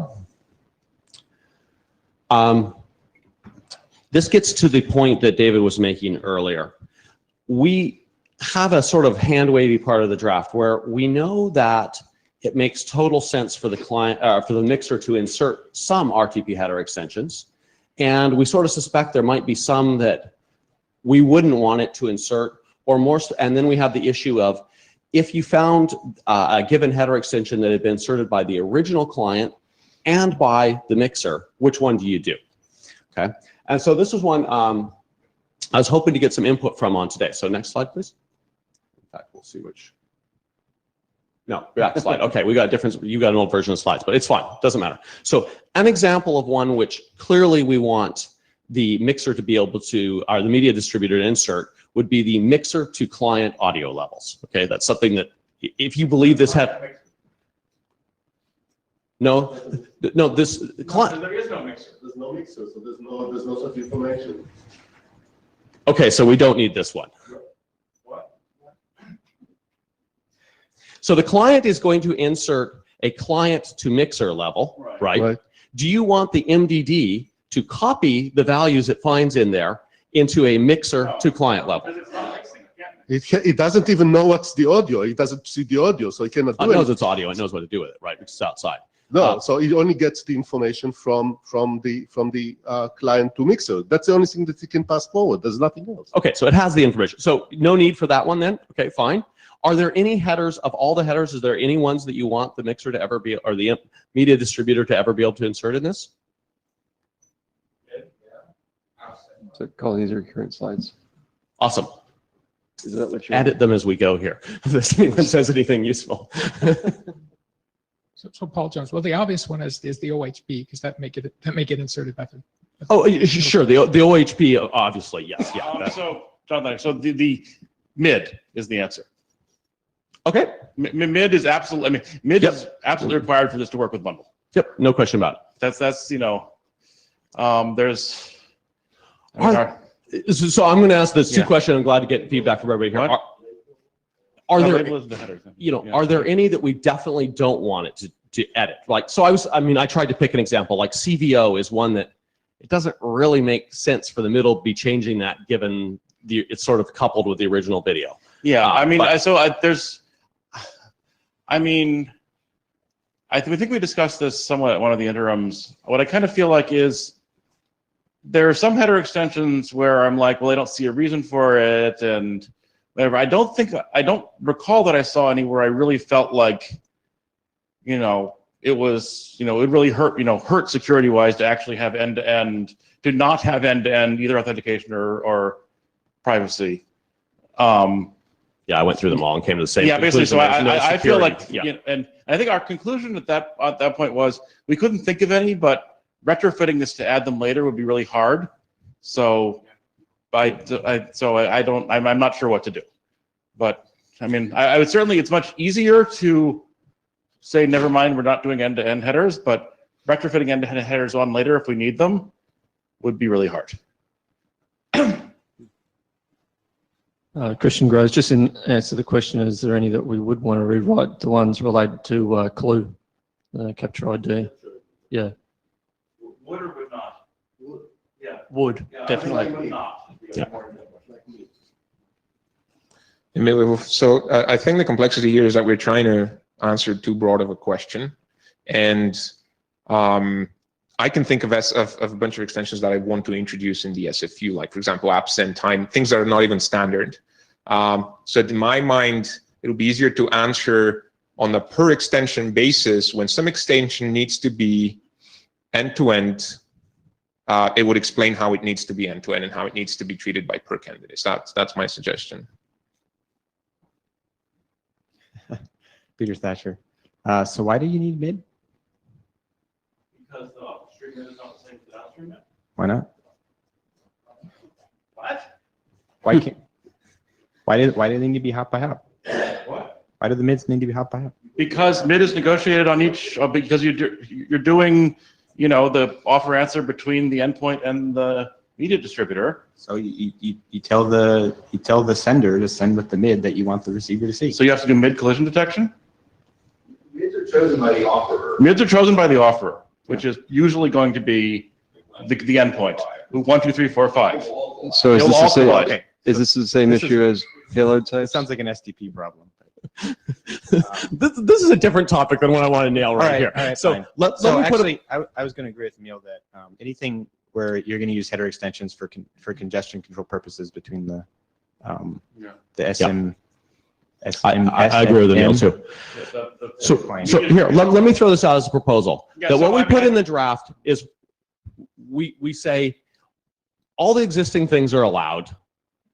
This gets to the point that David was making earlier. We have a sort of hand-wavy part of the draft where we know that it makes total sense for the client, for the mixer to insert some RTP header extensions, and we sort of suspect there might be some that we wouldn't want it to insert, or more. And then we have the issue of if you found a given header extension that had been inserted by the original client and by the mixer, which one do you do? Okay, and so this is one I was hoping to get some input from on today. So next slide, please. In fact, we'll see which. No, back slide. Okay, we got a different. You got an old version of slides, but it's fine. Doesn't matter. So an example of one which clearly we want the mixer to be able to, or the media distributor to insert, would be the mixer to client audio levels. Okay, that's something that if you believe this had. No, this client. There is no mixer. There's no mixer, so there's no such information. Okay, so we don't need this one. So the client is going to insert a client to mixer level, right? Do you want the MDD to copy the values it finds in there into a mixer to client level? It doesn't even know what's the audio. It doesn't see the audio, so it cannot do it. It knows it's audio. It knows what to do with it, right? It's outside. No, so it only gets the information from the client to mixer. That's the only thing that it can pass forward. There's nothing else. Okay, so it has the information. So no need for that one then. Okay, fine. Are there any headers of all the headers? Is there any ones that you want the mixer to ever be, or the media distributor to ever be able to insert in this? So Colin, these are current slides. Awesome. Is that what you're... Edit them as we go here. If anyone says anything useful. So Paul Jones, well, the obvious one is the OHB because that make it inserted by the. Oh, sure. The OHP, obviously, yes. Yeah. So, Jonathan, so the mid is the answer. Okay. Mid is absolutely. I mean, mid is absolutely required for this to work with bundle. Yep. No question about it. That's there's. So I'm going to ask this two questions. I'm glad to get feedback from everybody here. Are there, are there any that we definitely don't want it to edit? Like, so I tried to pick an example, like CVO is one that it doesn't really make sense for the middle to be changing that given it's sort of coupled with the original video. Yeah, I think we discussed this somewhat at one of the interims. What I kind of feel like is there are some header extensions where I'm like, well, I don't see a reason for it and whatever. I don't recall that I saw any where I really felt like, it was, it really hurt security wise to actually have end-to-end, to not have end-to-end either authentication or privacy. Yeah, I went through them all and came to the same. Yeah, basically. So I feel like, yeah. And I think our conclusion at that point was we couldn't think of any, but retrofitting this to add them later would be really hard. So I'm not sure what to do. But I would certainly, it's much easier to say, never mind, we're not doing end-to-end headers, but retrofitting end-to-end headers on later if we need them would be really hard. Christian Groves, just in answer to the question, is there any that we would want to rewrite? The ones related to clue, capture ID. Yeah. Would or would not? Yeah. Would, definitely. Would not. Yeah. Emilio, so I think the complexity here is that we're trying to answer too broad of a question. And I can think of a bunch of extensions that I want to introduce in the SFU, like, for example, apps and time, things that are not even standard. So in my mind, it'll be easier to answer on a per extension basis. When some extension needs to be end-to-end, it would explain how it needs to be end-to-end and how it needs to be treated by per candidates. That's my suggestion. Peter Thatcher. So why do you need mid? Because the upstream mid is not the same as the downstream mid. Why not? What? Why can't? Why do they need to be hop by hop? What? Why do the mids need to be hop by hop? Because mid is negotiated on each, because you're doing, the offer answer between the endpoint and the media distributor. So you tell the sender to send with the mid that you want the receiver to see. So you have to do mid collision detection? Mids are chosen by the offerer. Mids are chosen by the offerer, which is usually going to be the endpoint. 1, 2, 3, 4, 5. So is They'll this all the same, provide- Okay. is this the same This is- issue as payload It types? sounds like an SDP problem. This is a different topic than what I want to nail right here. all right, So fine. let So me put actually, I was going to agree with Emil that anything where you're going to use header extensions for congestion control purposes between the SM. I agree with Emil too. So here, let me throw this out as a proposal. Yeah, That so what we I put mean, in the draft is we say all the existing things are allowed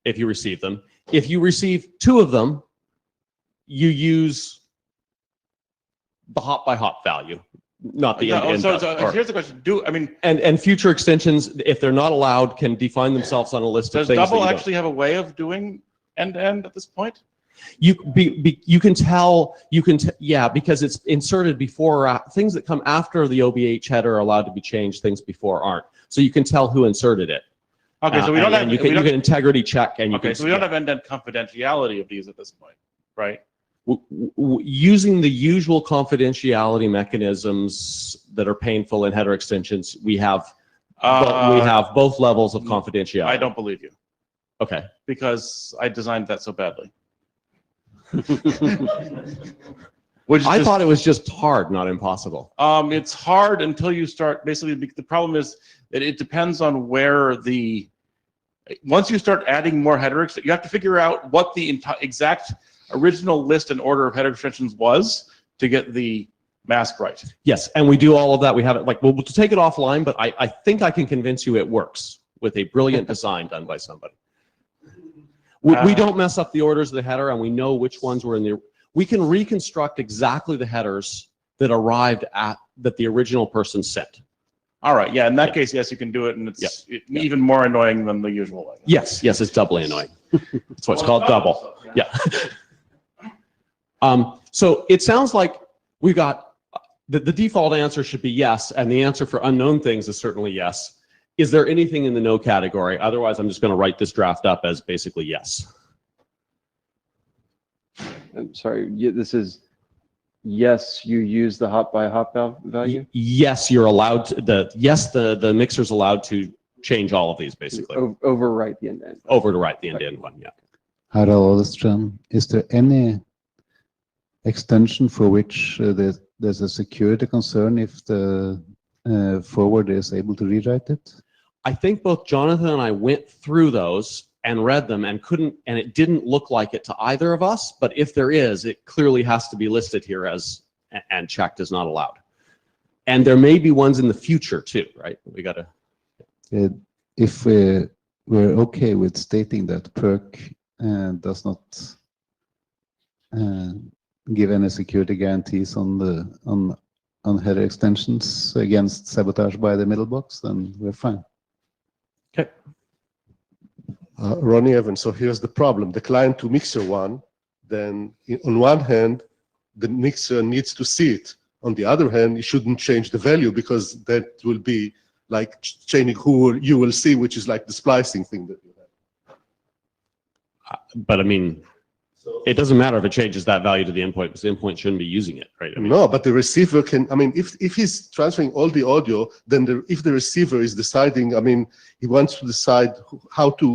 if you receive them. If you receive 2 of them, you use the hop by hop value, not the end. So here's the question. And future extensions, if they're not allowed, can define themselves on a list of Does things. that double you don't. actually have a way of doing end-to-end at this point? You can tell, yeah, because it's inserted before, things that come after the OBH header are allowed to be changed, things before aren't. So you can tell who inserted it. Okay, so we don't have. You can integrity check and you Okay, can. so we don't have end-to-end confidentiality of these at this point, right? Using the usual confidentiality mechanisms that are painful in header extensions, we have both levels of confidentiality. I don't believe you. Okay. Because I designed that so badly. I thought it was just hard, not impossible. It's hard until you start. Basically, the problem is that it depends on where once you start adding more header, you have to figure out what the exact original list and order of header extensions was to get the mask right. Yes, and we do all of that. We have it we'll take it offline, but I think I can convince you it works with a brilliant design done by somebody. We don't mess up the orders of the header, and we know which ones were in the. We can reconstruct exactly the headers that arrived that the original person sent. All right, yeah. In that case, yes, you can do it, and it's even more annoying than the usual way. Yes, it's doubly annoying. That's why it's called double. Yeah. So it sounds like we got the default answer should be yes, and the answer for unknown things is certainly yes. Is there anything in the no category? Otherwise, I'm just going to write this draft up as basically yes. I'm sorry, this is, yes, you use the hop by hop value? Yes, you're allowed to, the mixer's allowed to change all of these basically. Overwrite the end-to-end. Overwrite the end-to-end one, yeah. Harald Oderström, is there any extension for which there's a security concern if the forwarder is able to rewrite it? I think both Jonathan and I went through those and read them and it didn't look like it to either of us, but if there is, it clearly has to be listed here as, and checked as not allowed. And there may be ones in the future too, right? We got to. If we're okay with stating that Perc does not give any security guarantees on header extensions against sabotage by the middle box, then we're fine. Okay. Ronnie Evans, so here's the problem. The client to mixer one, then on one hand, the mixer needs to see it. On the other hand, you shouldn't change the value because that will be like changing who you will see, which is like the splicing thing that you have. But I mean, it doesn't matter if it changes that value to the endpoint because the endpoint shouldn't be using it, right? I mean, no, but the receiver can, I mean, if he's transferring all the audio, then if the receiver is deciding, I mean, he wants to decide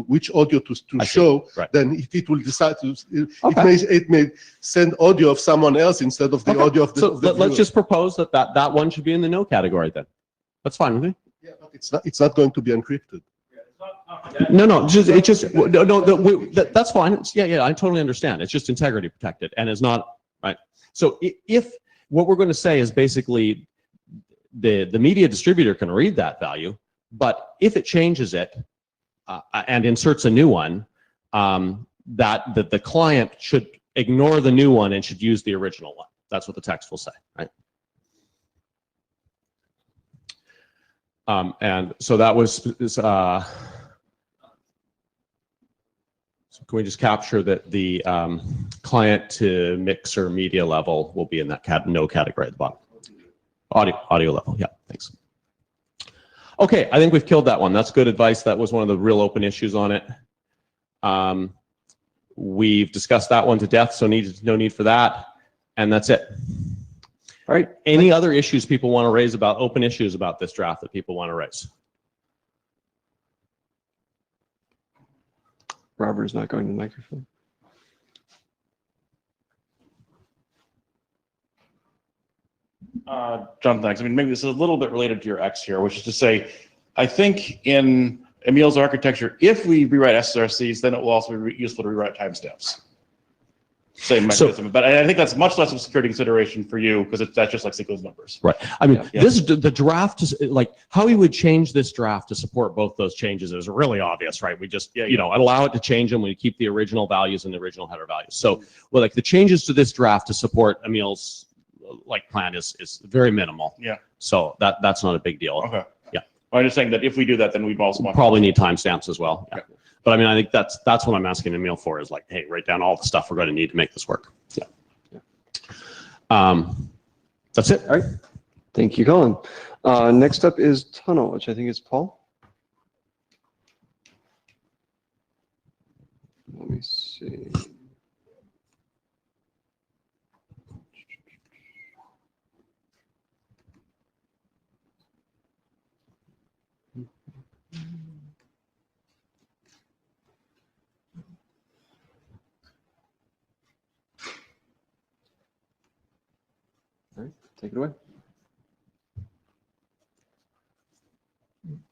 which audio to show, right. then it will decide to, it may send audio of someone else instead of the audio of the, so of the let's viewer. just propose that one should be in the no category then. That's fine with me. Yeah, but it's not going to be encrypted. No, that's fine. Yeah, I totally understand. It's just integrity protected and it's not, right? So if what we're going to say is basically the media distributor can read that value, but if it changes it and inserts a new one, that the client should ignore the new one and should use the original one. That's what the text will say, right? And so that was, So can we just capture that the client to mixer media level will be in that no category at the bottom? Audio level, yeah, thanks. Okay, I think we've killed that one. That's good advice. That was one of the real open issues on it. We've discussed that one to death, so no need for that. And that's it. All right, any other issues people want to raise about, open issues about this draft that people want to raise? Robert is not going to the microphone. John, thanks. I mean, maybe this is a little bit related to your X here, which is to say, I think in Emil's architecture, if we rewrite SRCs, then it will also be useful to rewrite timestamps. Same mechanism, but I think that's much less of a security consideration for you because that's just like sequence numbers. Right. I mean, this is the draft is like how we would change this draft to support both those changes is really obvious, right? We just you know allow it to change them. We keep the original values and the original header values. So, well, like the changes to this draft to support Emil's like plan is very minimal. Yeah. So that's not a big deal. Okay. Yeah. Well, I'm just saying that if we do that, then we'd also probably need timestamps as well. Yeah. But I mean, I think that's what I'm asking Emil for is like, hey, write down all the stuff we're going to need to make this work. Yeah. That's it. All right. Thank you, Colin. Next up is Tunnel, which I think is Paul. Let me see. All right, take it away.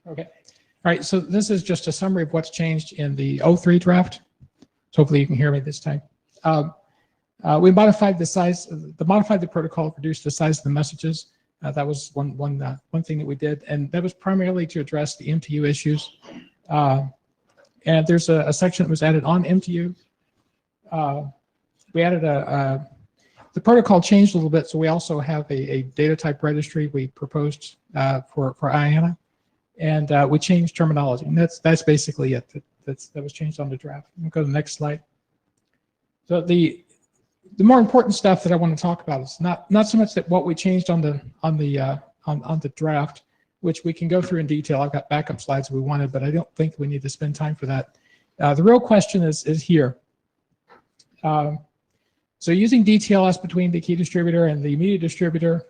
Okay. All right. So this is just a summary of what's changed in the 03 draft. So hopefully you can hear me this time. We modified the size, modified the protocol, reduced the size of the messages. That was one thing that we did, and that was primarily to address the MTU issues. And there's a section that was added on MTU. We added the protocol changed a little bit, so we also have a data type registry we proposed for IANA, and we changed terminology, and that's basically it. That was changed on the draft. We'll go to the next slide. So the more important stuff that I want to talk about is not so much that what we changed on the draft, which we can go through in detail. I've got backup slides if we wanted, but I don't think we need to spend time for that. The real question is here. So using DTLS between the key distributor and the media distributor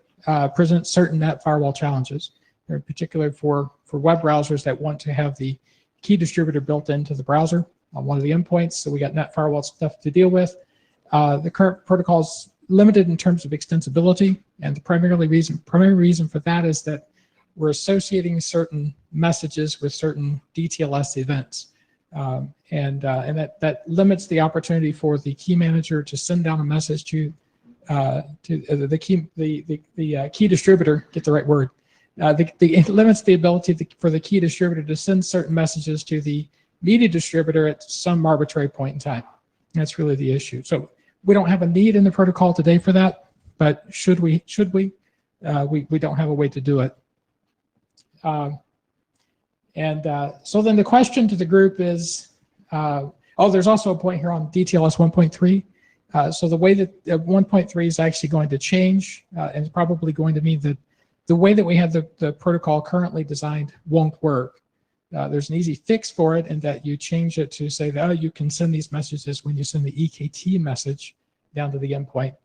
presents certain net firewall challenges, in particular for web browsers that want to have the key distributor built into the browser on one of the endpoints. So we got net firewall stuff to deal with. The current protocol is limited in terms of extensibility, and the primary reason for that is that we're associating certain messages with certain DTLS events. And that limits the opportunity for the key manager to send down a message to the key distributor. Get the right word. It limits the ability for the key distributor to send certain messages to the media distributor at some arbitrary point in time. That's really the issue. So we don't have a need in the protocol today for that, but should we? We don't have a way to do it. So then the question to the group is, there's also a point here on DTLS 1.3. So the way that 1.3 is actually going to change, and it's probably going to mean that the way that we have the protocol currently designed won't work. There's an easy fix for it in that you change it to say that you can send these messages when you send the EKT message down to the endpoint.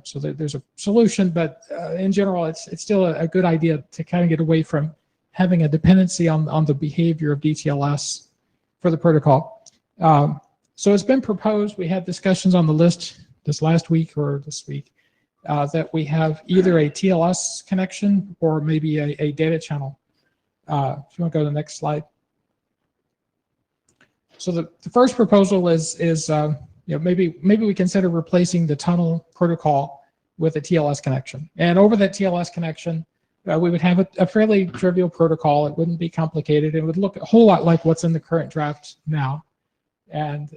So there's a solution, but in general, it's still a good idea to kind of get away from having a dependency on the behavior of DTLS for the protocol. So it's been proposed, we had discussions on the list this last week or this week, that we have either a TLS connection or maybe a data channel. If you want to go to the next slide. So the first proposal is maybe we consider replacing the tunnel protocol with a TLS connection. And over that TLS connection, we would have a fairly trivial protocol. It wouldn't be complicated. It would look a whole lot like what's in the current draft now. And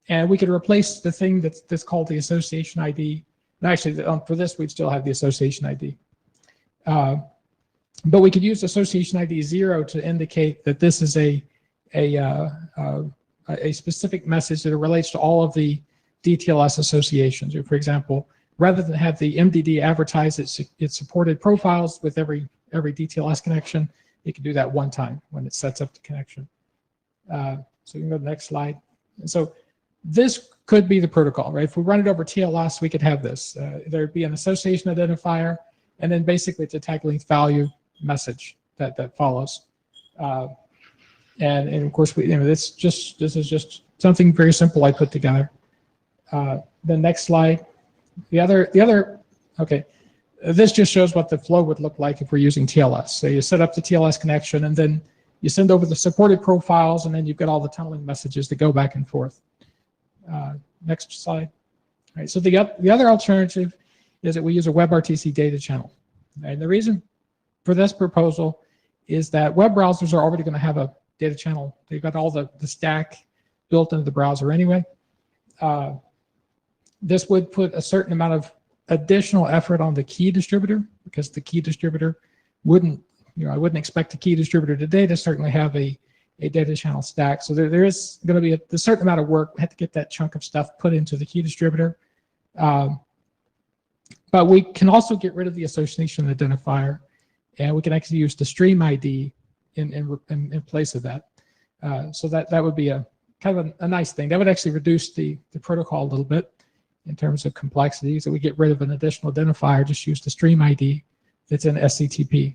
we could replace the thing that's called the association ID. And actually, for this, we'd still have the association ID. But we could use association ID 0 to indicate that this is a a specific message that relates to all of the DTLS associations. Or for example, rather than have the MDD advertise its supported profiles with every DTLS connection, you can do that one time when it sets up the connection. So you can go to the next slide. And so this could be the protocol, right? If we run it over TLS, we could have this. There'd be an association identifier, and then basically it's a tag length value message that follows. And of course, this is just something very simple I put together. The next slide. Okay. This just shows what the flow would look like if we're using TLS. So you set up the TLS connection, and then you send over the supported profiles, and then you've got all the tunneling messages that go back and forth. Next slide. All right, so the other alternative is that we use a WebRTC data channel. And the reason for this proposal is that web browsers are already going to have a data channel. They've got all the stack built into the browser anyway. This would put a certain amount of additional effort on the key distributor, because the key distributor wouldn't, I wouldn't expect the key distributor today to certainly have a data channel stack. So there is going to be a certain amount of work. We have to get that chunk of stuff put into the key distributor. But we can also get rid of the association identifier, and we can actually use the stream ID in place of that. So that would be a kind of a nice thing. That would actually reduce the protocol a little bit in terms of complexity. So we get rid of an additional identifier, just use the stream ID that's in SCTP.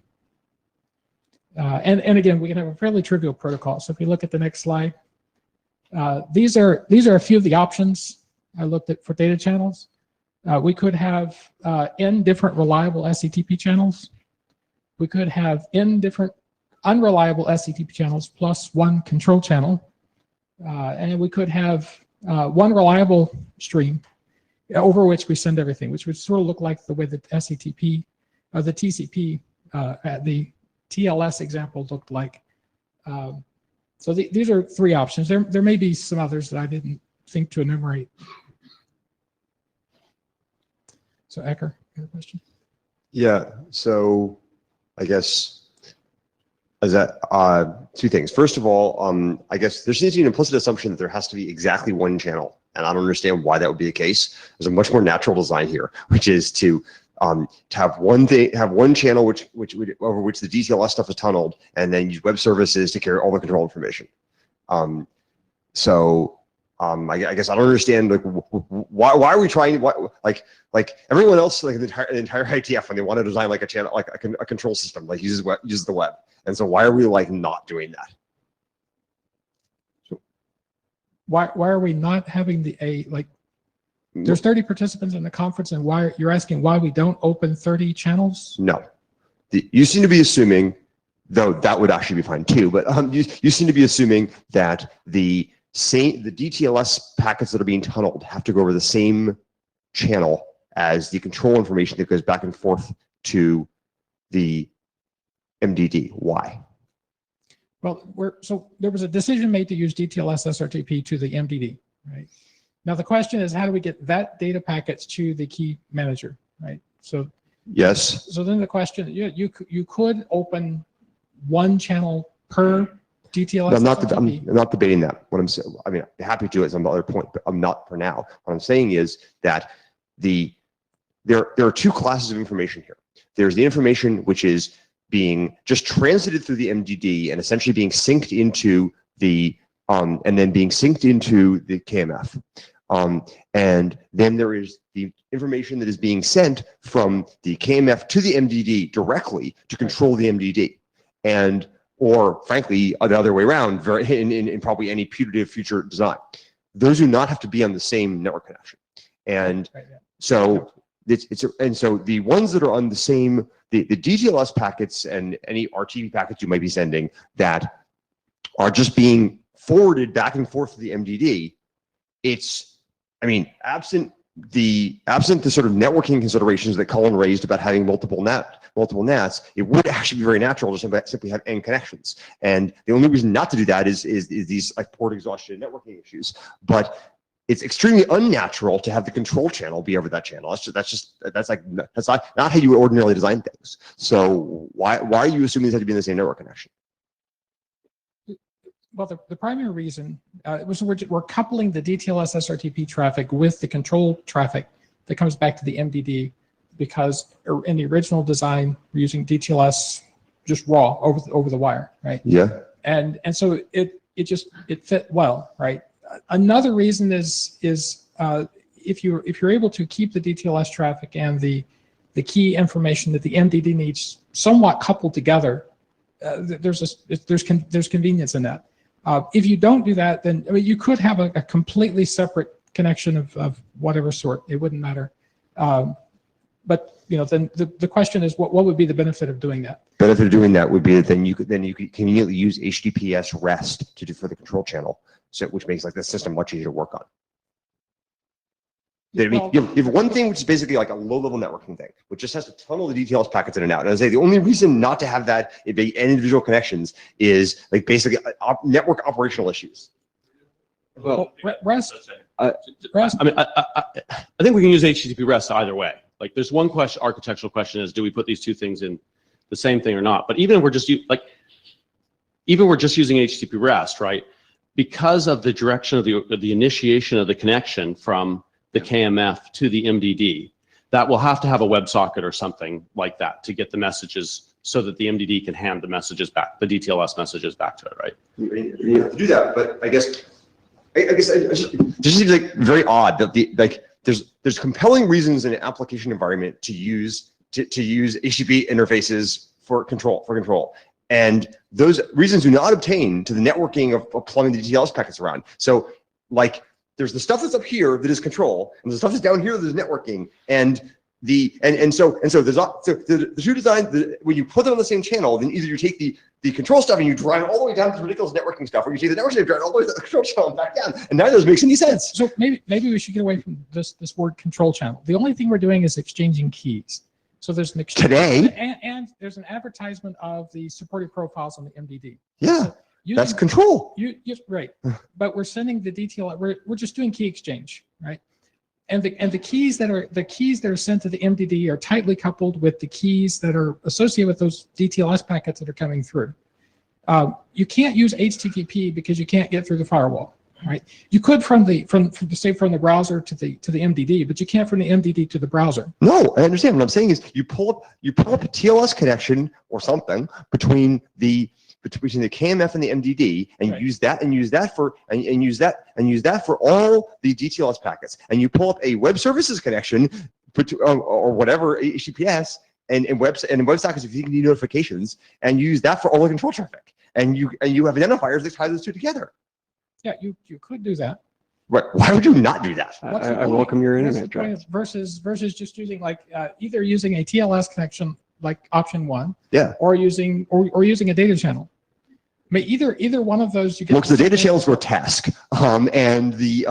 And again, we can have a fairly trivial protocol. So if you look at the next slide, these are a few of the options I looked at for data channels. We could have n different reliable SCTP channels. We could have n different unreliable SCTP channels plus one control channel. And we could have one reliable stream over which we send everything, which would sort of look like the way that SCTP or the TCP at the TLS example looked like. So these are three options. There may be some others that I didn't think to enumerate. So Ecker, you have a question? Yeah, so I guess is that two things. First of all, I guess there seems to be an implicit assumption that there has to be exactly one channel, and I don't understand why that would be the case. There's a much more natural design here, which is to have one channel over which the DTLS stuff is tunneled, and then use web services to carry all the control information. I guess I don't understand, like, why are we trying, like everyone else, like the entire IETF, when they want to design like a channel, like a control system, like uses the web, and so why are we like not doing that? So why are we not having there's 30 participants in the conference, and why you're asking why we don't open 30 channels? No, you seem to be assuming, though that would actually be fine too, but you seem to be assuming that the DTLS packets that are being tunneled have to go over the same channel as the control information that goes back and forth to the MDD. Why? Well, so there was a decision made to use DTLS SRTP to the MDD, right? Now the question is, how do we get that data packets to the key manager, right? So yes. So then the question, you could open one channel per DTLS. I'm not debating that. What I'm saying, I mean, I'm happy to do it at some other point, but I'm not for now. What I'm saying is that there are two classes of information here. There's the information which is being just transited through the MDD and essentially being synced into the and then being synced into the KMF. And then there is the information that is being sent from the KMF to the MDD directly to control the MDD. Or frankly, the other way around, in probably any putative future design. Those do not have to be on the same network connection. And so so the ones that are on the same, the DTLS packets and any RTP packets you might be sending that are just being forwarded back and forth to the MDD, absent the sort of networking considerations that Colin raised about having multiple NATs, it would actually be very natural to simply have n connections. And the only reason not to do that is these like port exhaustion networking issues. But it's extremely unnatural to have the control channel be over that channel. That's not how you would ordinarily design things. So why are you assuming these have to be in the same network connection? Well, the primary reason was we're coupling the DTLS SRTP traffic with the control traffic that comes back to the MDD, because in the original design, we're using DTLS just raw over the wire, right? Yeah. And so it fit well, right? Another reason is if you're able to keep the DTLS traffic and the key information that the MDD needs somewhat coupled together, there's convenience in that. If you don't do that, then you could have a completely separate connection of whatever sort. It wouldn't matter. But then the question is, what would be the benefit of doing that? Benefit of doing that would be that then you could conveniently use HTTPS REST for the control channel, which makes like the system much easier to work on. I mean, you have one thing which is basically like a low-level networking thing, which just has to tunnel the DTLS packets in and out. And I say the only reason not to have that be individual connections is like basically network operational issues. Well, REST. REST. I mean, I think we can use HTTP REST either way. Like, there's one question, architectural question is, do we put these two things in the same thing or not? But even if we're just using HTTP REST, right? Because of the direction of the initiation of the connection from the KMF to the MDD, that will have to have a WebSocket or something like that to get the messages so that the MDD can hand the messages back, the DTLS messages back to it, right? You have to do that, but I guess it just seems like very odd that there's compelling reasons in an application environment to use HTTP interfaces for control. And those reasons do not obtain to the networking of plumbing the DTLS packets around. So like, there's the stuff that's up here that is control, and the stuff that's down here that is networking, and so there's the two designs. When you put them on the same channel, then either you take the control stuff and you drive it all the way down to the ridiculous networking stuff, or you take the network stuff and drive it all the way to the control channel and back down. And neither of those makes any sense. So maybe we should get away from this word control channel. The only thing we're doing is exchanging keys. So there's an exchange today, and there's an advertisement of the supported profiles on the MDD. Yeah. So that's control. Right, but we're sending the DTL. We're just doing key exchange, right? And the keys that are sent to the MDD are tightly coupled with the keys that are associated with those DTLS packets that are coming through. You can't use HTTP because you can't get through the firewall, right? You could from the browser to the MDD, but you can't from the MDD to the browser. No, I understand. What I'm saying is you pull up a TLS connection or something between the KMF and the MDD, and Right. use that for all the DTLS packets, and you pull up a web services connection, or whatever HTTPS and WebSockets if you need notifications, and use that for all the control traffic, and you have identifiers that tie those two together. Yeah, you could do that. Right? Why would you not do that? I welcome your What's internet the point draft. versus just using either using a TLS connection like option 1, Yeah. or using a data channel. I mean, either one of those you get. Well, because the data channel is grotesque, and this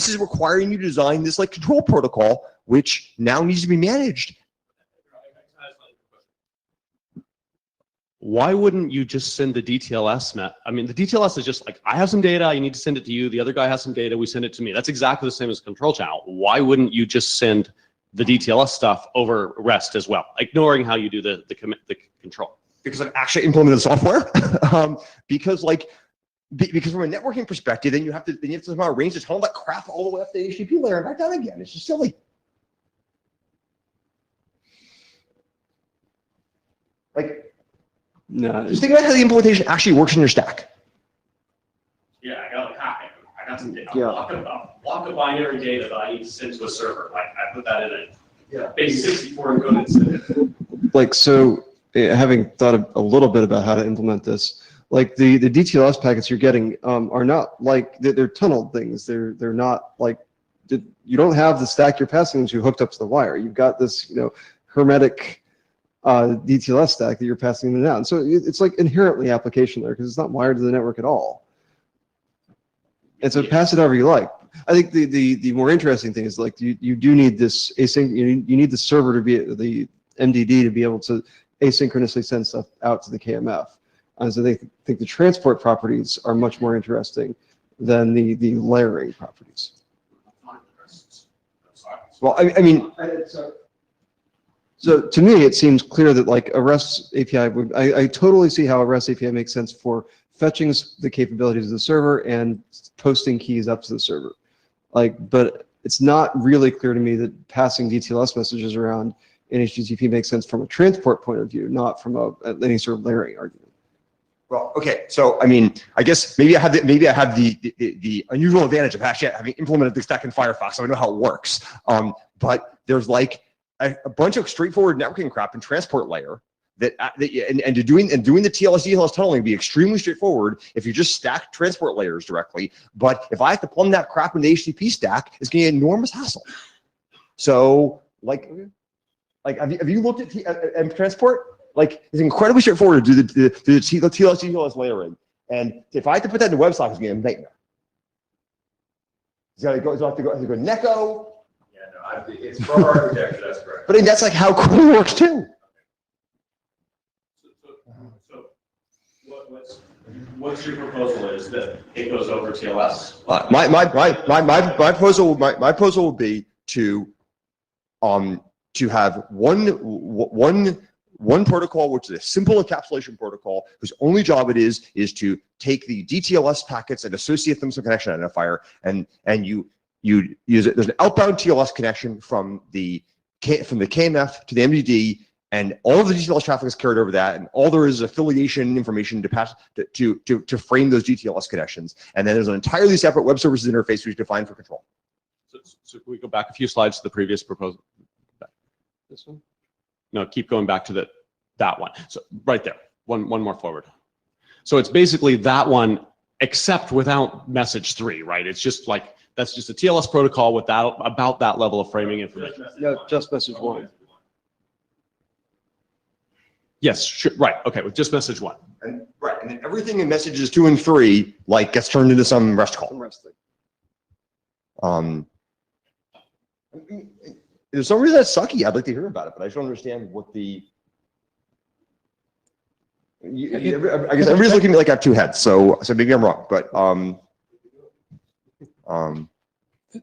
is requiring you to design this like control protocol, which now needs to be managed. Why wouldn't you just send the DTLS? I mean, the DTLS is just like, I have some data, you need to send it to you. The other guy has some data, we send it to me. That's exactly the same as control channel. Why wouldn't you just send the DTLS stuff over REST as well, ignoring how you do the control? Because I've actually implemented the software. because from a networking perspective, then you have to somehow arrange to tunnel that crap all the way up the HTTP layer and back down again. It's just silly. Like, No, just think about how the implementation actually works in your stack. Yeah, I got some data. Yeah. Block of binary data that I need to send to a server. Like, I put that in Yeah. base 64 encoded send it. so having thought a little bit about how to implement this, like the DTLS packets you're getting are not like they're tunneled things. They're not like you don't have the stack you're passing them to hooked up to the wire. You've got this hermetic DTLS stack that you're passing them down. So it's like inherently application there because it's not wired to the network at all. And so pass it however you like. I think the more interesting thing is like you do need this async. You need the server to be the MDD to be able to asynchronously send stuff out to the KMF. And so they think the transport properties are much more interesting than the layering properties. Well, I mean, so to me, it seems clear that like a REST API would, I totally see how a REST API makes sense for fetching the capabilities of the server and posting keys up to the server. But it's not really clear to me that passing DTLS messages around in HTTP makes sense from a transport point of view, not from any sort of layering argument. Well, okay, so I mean, I guess maybe I have the unusual advantage of actually having implemented the stack in Firefox, so I know how it works. But there's like a bunch of straightforward networking crap in transport layer doing the TLS tunneling be extremely straightforward if you just stack transport layers directly. But if I have to plumb that crap in the HTTP stack, it's going to be an enormous hassle. So like have you looked at transport? Like, it's incredibly straightforward to do the TLS layering. And if I have to put that in the WebSocket, it's going to be a nightmare. It's got to go, Neko. Yeah, no, it's for architecture, that's correct. But I mean, that's like how Chrome works too. So what's your proposal is that it goes over TLS? My proposal would be to have one protocol, which is a simple encapsulation protocol, whose only job it is to take the DTLS packets and associate them to a connection identifier, and you use it. There's an outbound TLS connection from the KMF to the MDD, and all of the DTLS traffic is carried over that, and all there is affiliation information to pass to frame those DTLS connections. And then there's an entirely separate web services interface which is defined for control. So can we go back a few slides to the previous proposal? This one? No, keep going back to that one. So right there, one more forward. So it's basically that one, except without message 3, right? It's just like, that's just a TLS protocol without about that level of framing information. No, just message 1. Yes, sure, right. Okay, with just message 1. And then everything in messages 2 and 3 like gets turned into some REST call. There's some reason that's sucky. I'd like to hear about it, but I just don't understand what the. I guess everybody's looking at me like I have 2 heads, so maybe I'm wrong, but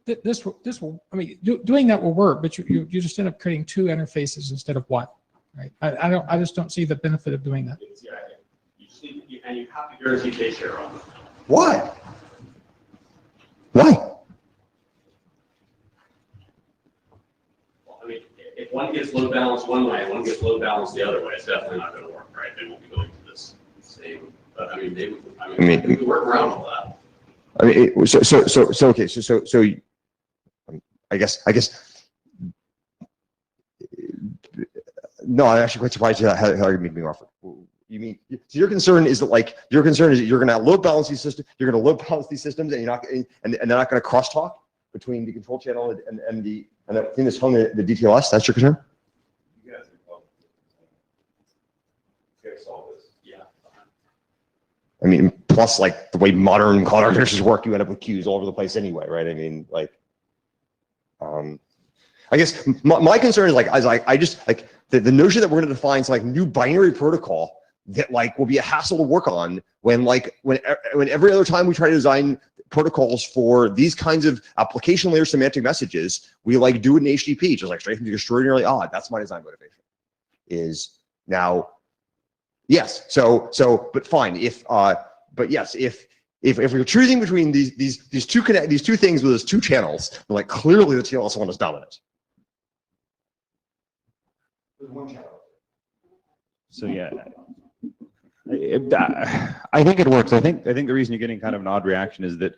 This will, I mean, doing that will work, but you just end up creating 2 interfaces instead of 1, right? I just don't see the benefit of doing that. You just need, and you have to guarantee they share on them. Why? Why? I mean, if one gets load balanced one way and one gets load balanced the other way, it's definitely not going to work, right? They won't be going to this same. But I mean, we can work around all that. I mean, okay, so I guess. No, I'm actually quite surprised how you make me offer. You mean, so your concern is that you're going to load balance these systems, you're going to load balance these systems, and you're not, and they're not going to crosstalk between the control channel and the thing that's telling the DTLS. That's your concern? You guys are solve this. Yeah. I mean, plus like the way modern cloud architectures work, you end up with queues all over the place anyway, right? I mean, I guess my concern is I just the notion that we're going to define some new binary protocol that will be a hassle to work on when every other time we try to design protocols for these kinds of application layer semantic messages, we do it in HTTP, just straight from the extraordinarily odd. That's my design motivation. Is now, yes. But fine. But yes, if we're choosing between these two things with those 2 channels, then clearly the TLS one is dominant. There's 1 channel. So yeah, I think it works. I think the reason you're getting kind of an odd reaction is that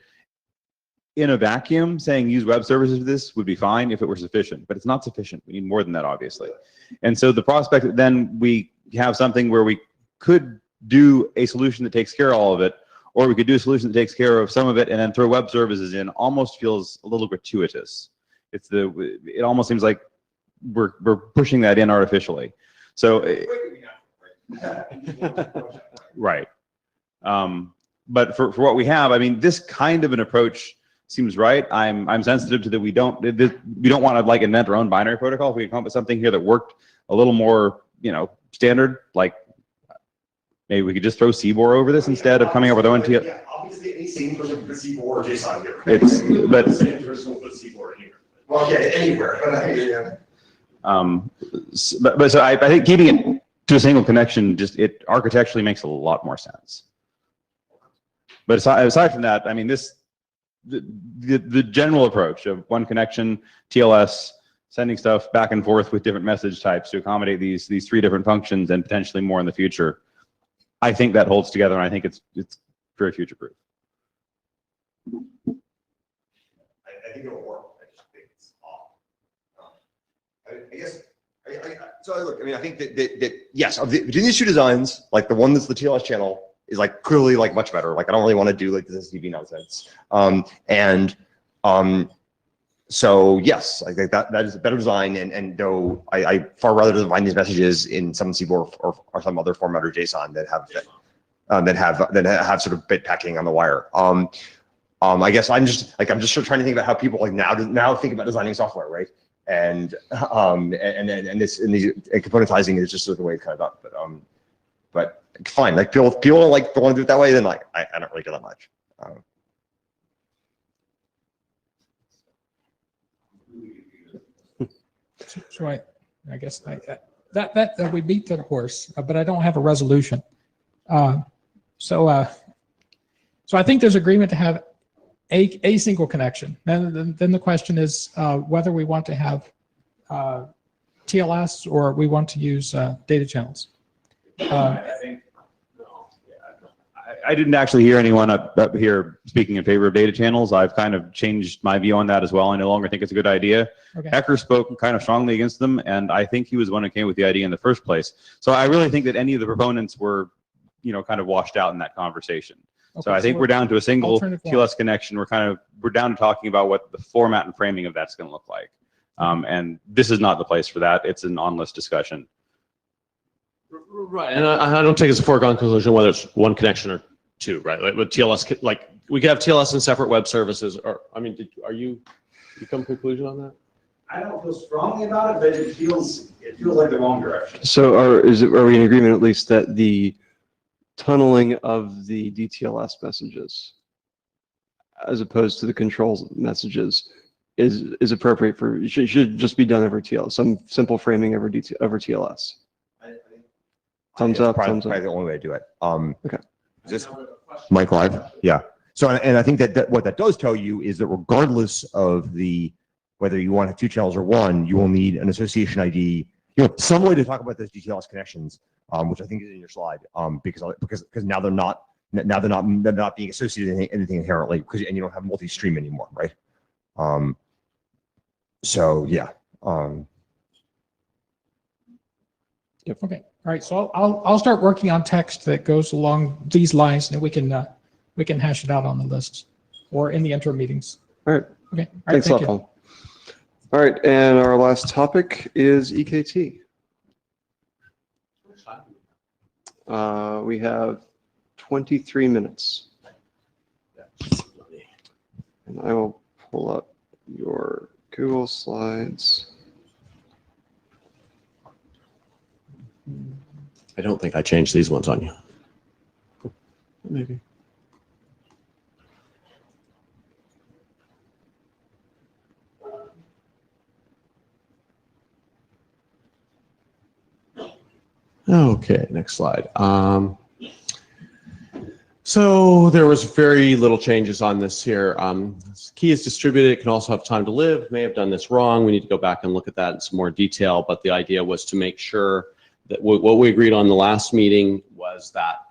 in a vacuum, saying use web services for this would be fine if it were sufficient, but it's not sufficient. We need more than that, obviously. And so the prospect that then we have something where we could do a solution that takes care of all of it, or we could do a solution that takes care of some of it and then throw web services in, almost feels a little gratuitous. It almost seems like we're pushing that in artificially. So. Right. But for what we have, I mean, this kind of an approach seems right. I'm sensitive to that. We don't want to invent our own binary protocol. If we can come up with something here that worked a little more, standard, maybe we could just throw CBOR over this instead of coming up with our own TL. Yeah, obviously any same person can put CBOR or JSON here. But same person will put CBOR in here. Well, yeah, anywhere. But so I think keeping it to a single connection, it architecturally makes a lot more sense. But aside from that, I mean, the general approach of one connection, TLS, sending stuff back and forth with different message types to accommodate these three different functions and potentially more in the future, I think that holds together, and I think it's very future-proof. I think it'll work. I just think it's off. I guess. So look, I mean, I think that yes, between these two designs, like the one that's the TLS channel is like clearly like much better. Like I don't really want to do like this SDV nonsense. So yes, I think that is a better design. And though I far rather define these messages in some CBOR or some other format or JSON that have sort of bit packing on the wire. I guess I'm just trying to think about how people like now think about designing software, right? And componentizing is just sort of the way it's kind of done. But fine, like people don't like want to do it that way, then like I don't really do that much. So I guess that we beat the horse, but I don't have a resolution. So I think there's agreement to have a single connection. Then the question is whether we want to have TLS or we want to use data channels. I didn't actually hear anyone up here speaking in favor of data channels. I've kind of changed my view on that as well. I no longer think it's a good idea. Okay. Hecker spoke kind of strongly against them, and I think he was the one who came with the idea in the first place. So I really think that any of the proponents were, kind of washed out in that conversation. Okay, so I think we're down to a single alternative one. TLS connection. We're down to talking about what the format and framing of that's going to look like. And this is not the place for that. It's an on-list discussion. Right, and I don't take it as a foregone conclusion whether it's one connection or two, right? Like with TLS, like we could have TLS in separate web services, or I mean, you come to a conclusion on that? I don't feel strongly about it, but it feels like the wrong direction. So are we in agreement at least that the tunneling of the DTLS messages as opposed to the control messages is appropriate for, should just be done over TLS, some simple framing over TLS? Thumbs up, thumbs up. Probably the only way to do it. Okay. Is this mic live? Yeah. So, and I think that what that does tell you is that regardless of whether you want to have two channels or one, you will need an association ID, some way to talk about those DTLS connections, which I think is in your slide, because now they're not being associated with anything inherently, and you don't have multi-stream anymore, right? So yeah. Yep. Okay. All right. So I'll start working on text that goes along these lines, and we can hash it out on the lists or in the interim meetings. All right. Okay. All right, Thanks a lot, Paul. All right, and our last topic is EKT. We have 23 minutes. And I will pull up your Google Slides. I don't think I changed these ones on you. Maybe. Okay, next slide. So there was very little changes on this here. Key is distributed. It can also have time to live. May have done this wrong. We need to go back and look at that in some more detail. But the idea was to make sure that what we agreed on the last meeting was that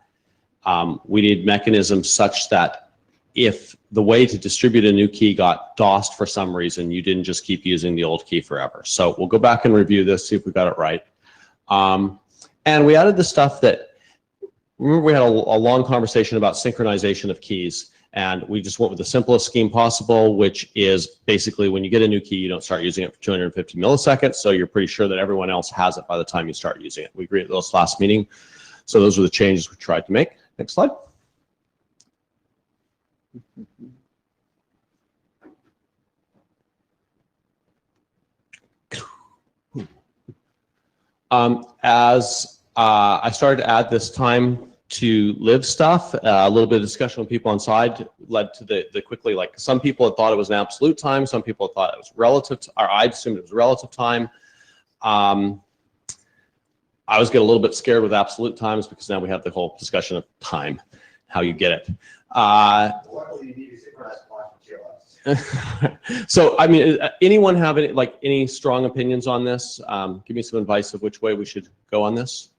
we need mechanisms such that if the way to distribute a new key got DOSed for some reason, you didn't just keep using the old key forever. So we'll go back and review this, see if we got it right. And we added the stuff that, remember we had a long conversation about synchronization of keys, and we just went with the simplest scheme possible, which is basically when you get a new key, you don't start using it for 250 milliseconds, so you're pretty sure that everyone else has it by the time you start using it. We agreed at this last meeting, so those were the changes we tried to make. Next slide. As I started to add this time to live stuff, a little bit of discussion with people on side led to the quickly, like some people had thought it was an absolute time, some people thought it was relative, or I assumed it was relative time. I was getting a little bit scared with absolute times because now we have the whole discussion of time, how you get it. So, I mean, anyone have any strong opinions on this? Give me some advice of which way we should go on this.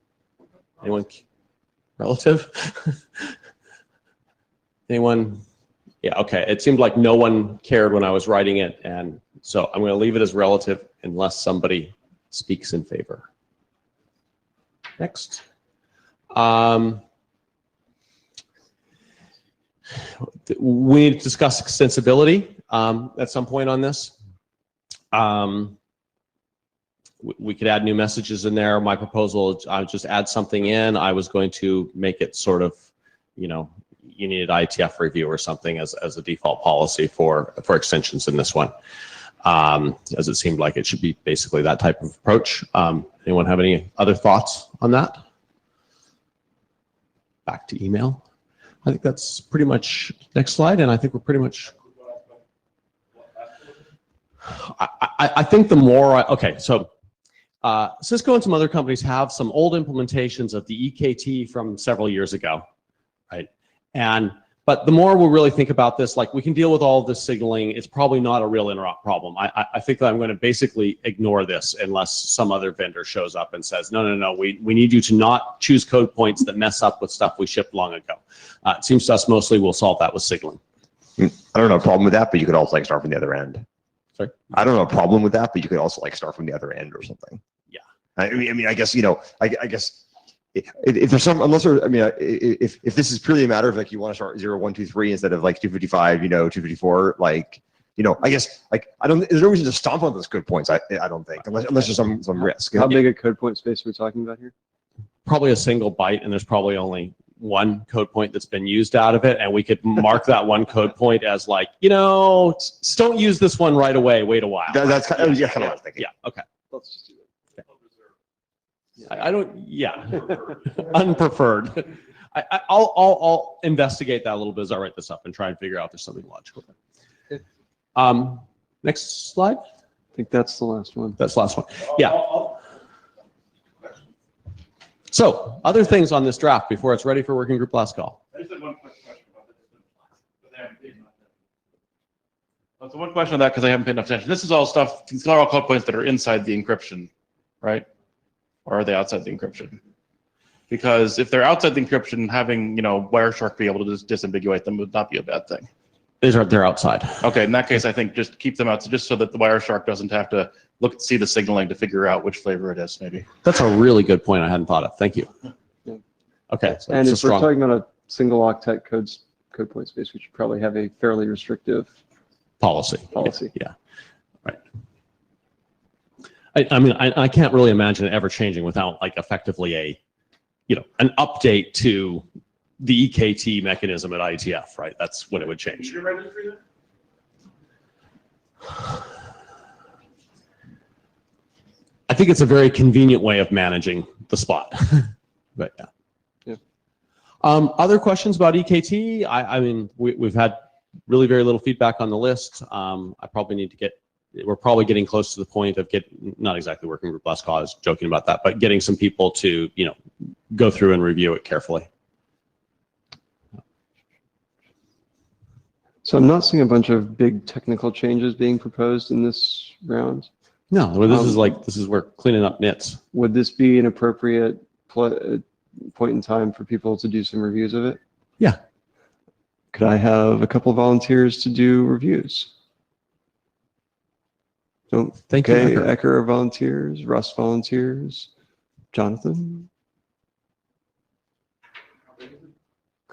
Anyone? Relative? Anyone? Yeah, okay. It seemed like no one cared when I was writing it, and so I'm going to leave it as relative unless somebody speaks in favor. Next. We need to discuss extensibility at some point on this. We could add new messages in there. My proposal, I would just add something in. I was going to make it sort of, you needed IETF review or something as a default policy for extensions in this one, as it seemed like it should be basically that type of approach. Anyone have any other thoughts on that? Back to email. I think that's pretty much, next slide, and I think we're pretty much, I think the more, okay, so Cisco and some other companies have some old implementations of the EKT from several years ago, right? But the more we really think about this, like we can deal with all of this signaling, it's probably not a real interop problem. I think that I'm going to basically ignore this unless some other vendor shows up and says, no, we need you to not choose code points that mess up with stuff we shipped long ago. It seems to us mostly we'll solve that with signaling. I don't have a problem with that, but you could also start from the other end. Sorry? I don't have a problem with that, but you could also start from the other end or something. Yeah. I mean, I guess, I guess if there's some, unless there, I mean, if this is purely a matter of you want to start 0, 1, 2, 3 instead of 255, 254, I guess there's no reason to stomp on those code points. I don't think, unless there's some risk. How big a code point space are we talking about here? Probably a single byte, and there's probably only one code point that's been used out of it, and we could mark that one code point as don't use this one right away, wait a while. That's kind of what I was thinking. Yeah, okay. Let's just do it. I don't, yeah, unpreferred. I'll investigate that a little bit as I write this up and try and figure out if there's something logical. Next slide. I think that's the last one. That's the last one. Yeah. So, other things on this draft before it's ready for working group last call. I just had one quick question about this. So one question on that, because I haven't paid enough attention. This is all stuff, these are all code points that are inside the encryption, right? Or are they outside the encryption? Because if they're outside the encryption, having Wireshark be able to just disambiguate them would not be a bad thing. They're outside. Okay, in that case, I think just keep them out, just so that the Wireshark doesn't have to see the signaling to figure out which flavor it is, maybe. That's a really good point I hadn't thought of. Thank you. Yeah. Okay. So and if we're talking about a single octet code point space, we should probably have a fairly restrictive policy. Yeah. Right. I mean, I can't really imagine it ever changing without effectively an update to the EKT mechanism at IETF, right? That's when it would change. I think it's a very convenient way of managing the spot, but yeah. Yeah. Other questions about EKT? I mean, we've had really very little feedback on the list. I probably need to we're probably getting close to the point of not exactly working group last call, I was joking about that, but getting some people to, go through and review it carefully. So I'm not seeing a bunch of big technical changes being proposed in this round. No, this is where cleaning up nits. Would this be an appropriate point in time for people to do some reviews of it? Yeah. Could I have a couple of volunteers to do reviews? Thank you, Ecker. Ecker volunteers, Russ volunteers, Jonathan.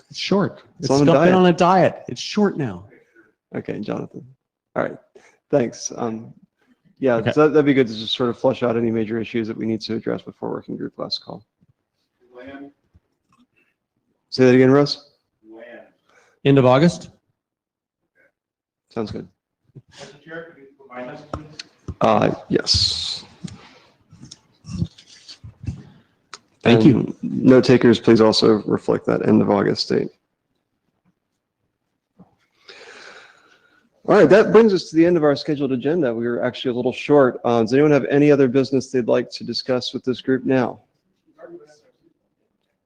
It's short. It's on a diet. Been on a diet. It's short now. Okay, Jonathan. All right, thanks. Yeah, Okay. so that'd be good to just sort of flush out any major issues that we need to address before working group last call. Say that again, Russ. End of August? Sounds good. Yes. Thank you. Note takers, please also reflect that end of August date. All right, that brings us to the end of our scheduled agenda. We were actually a little short. Does anyone have any other business they'd like to discuss with this group now?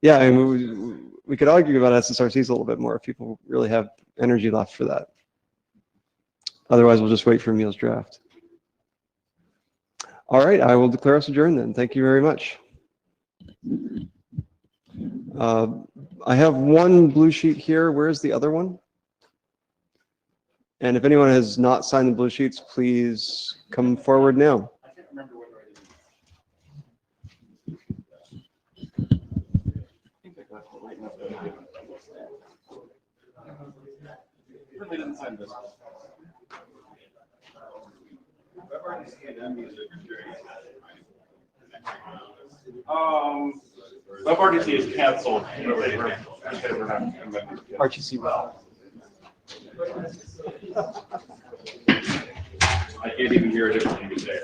Yeah, I mean, we could argue about SSRCs a little bit more if people really have energy left for that. Otherwise, we'll just wait for Emil's draft. All right, I will declare us adjourned then. Thank you very much. I have one blue sheet here. Where's the other one? And if anyone has not signed the blue sheets, please come forward now. WebRTC is canceled. RTC well. I can't even hear a different thing you say.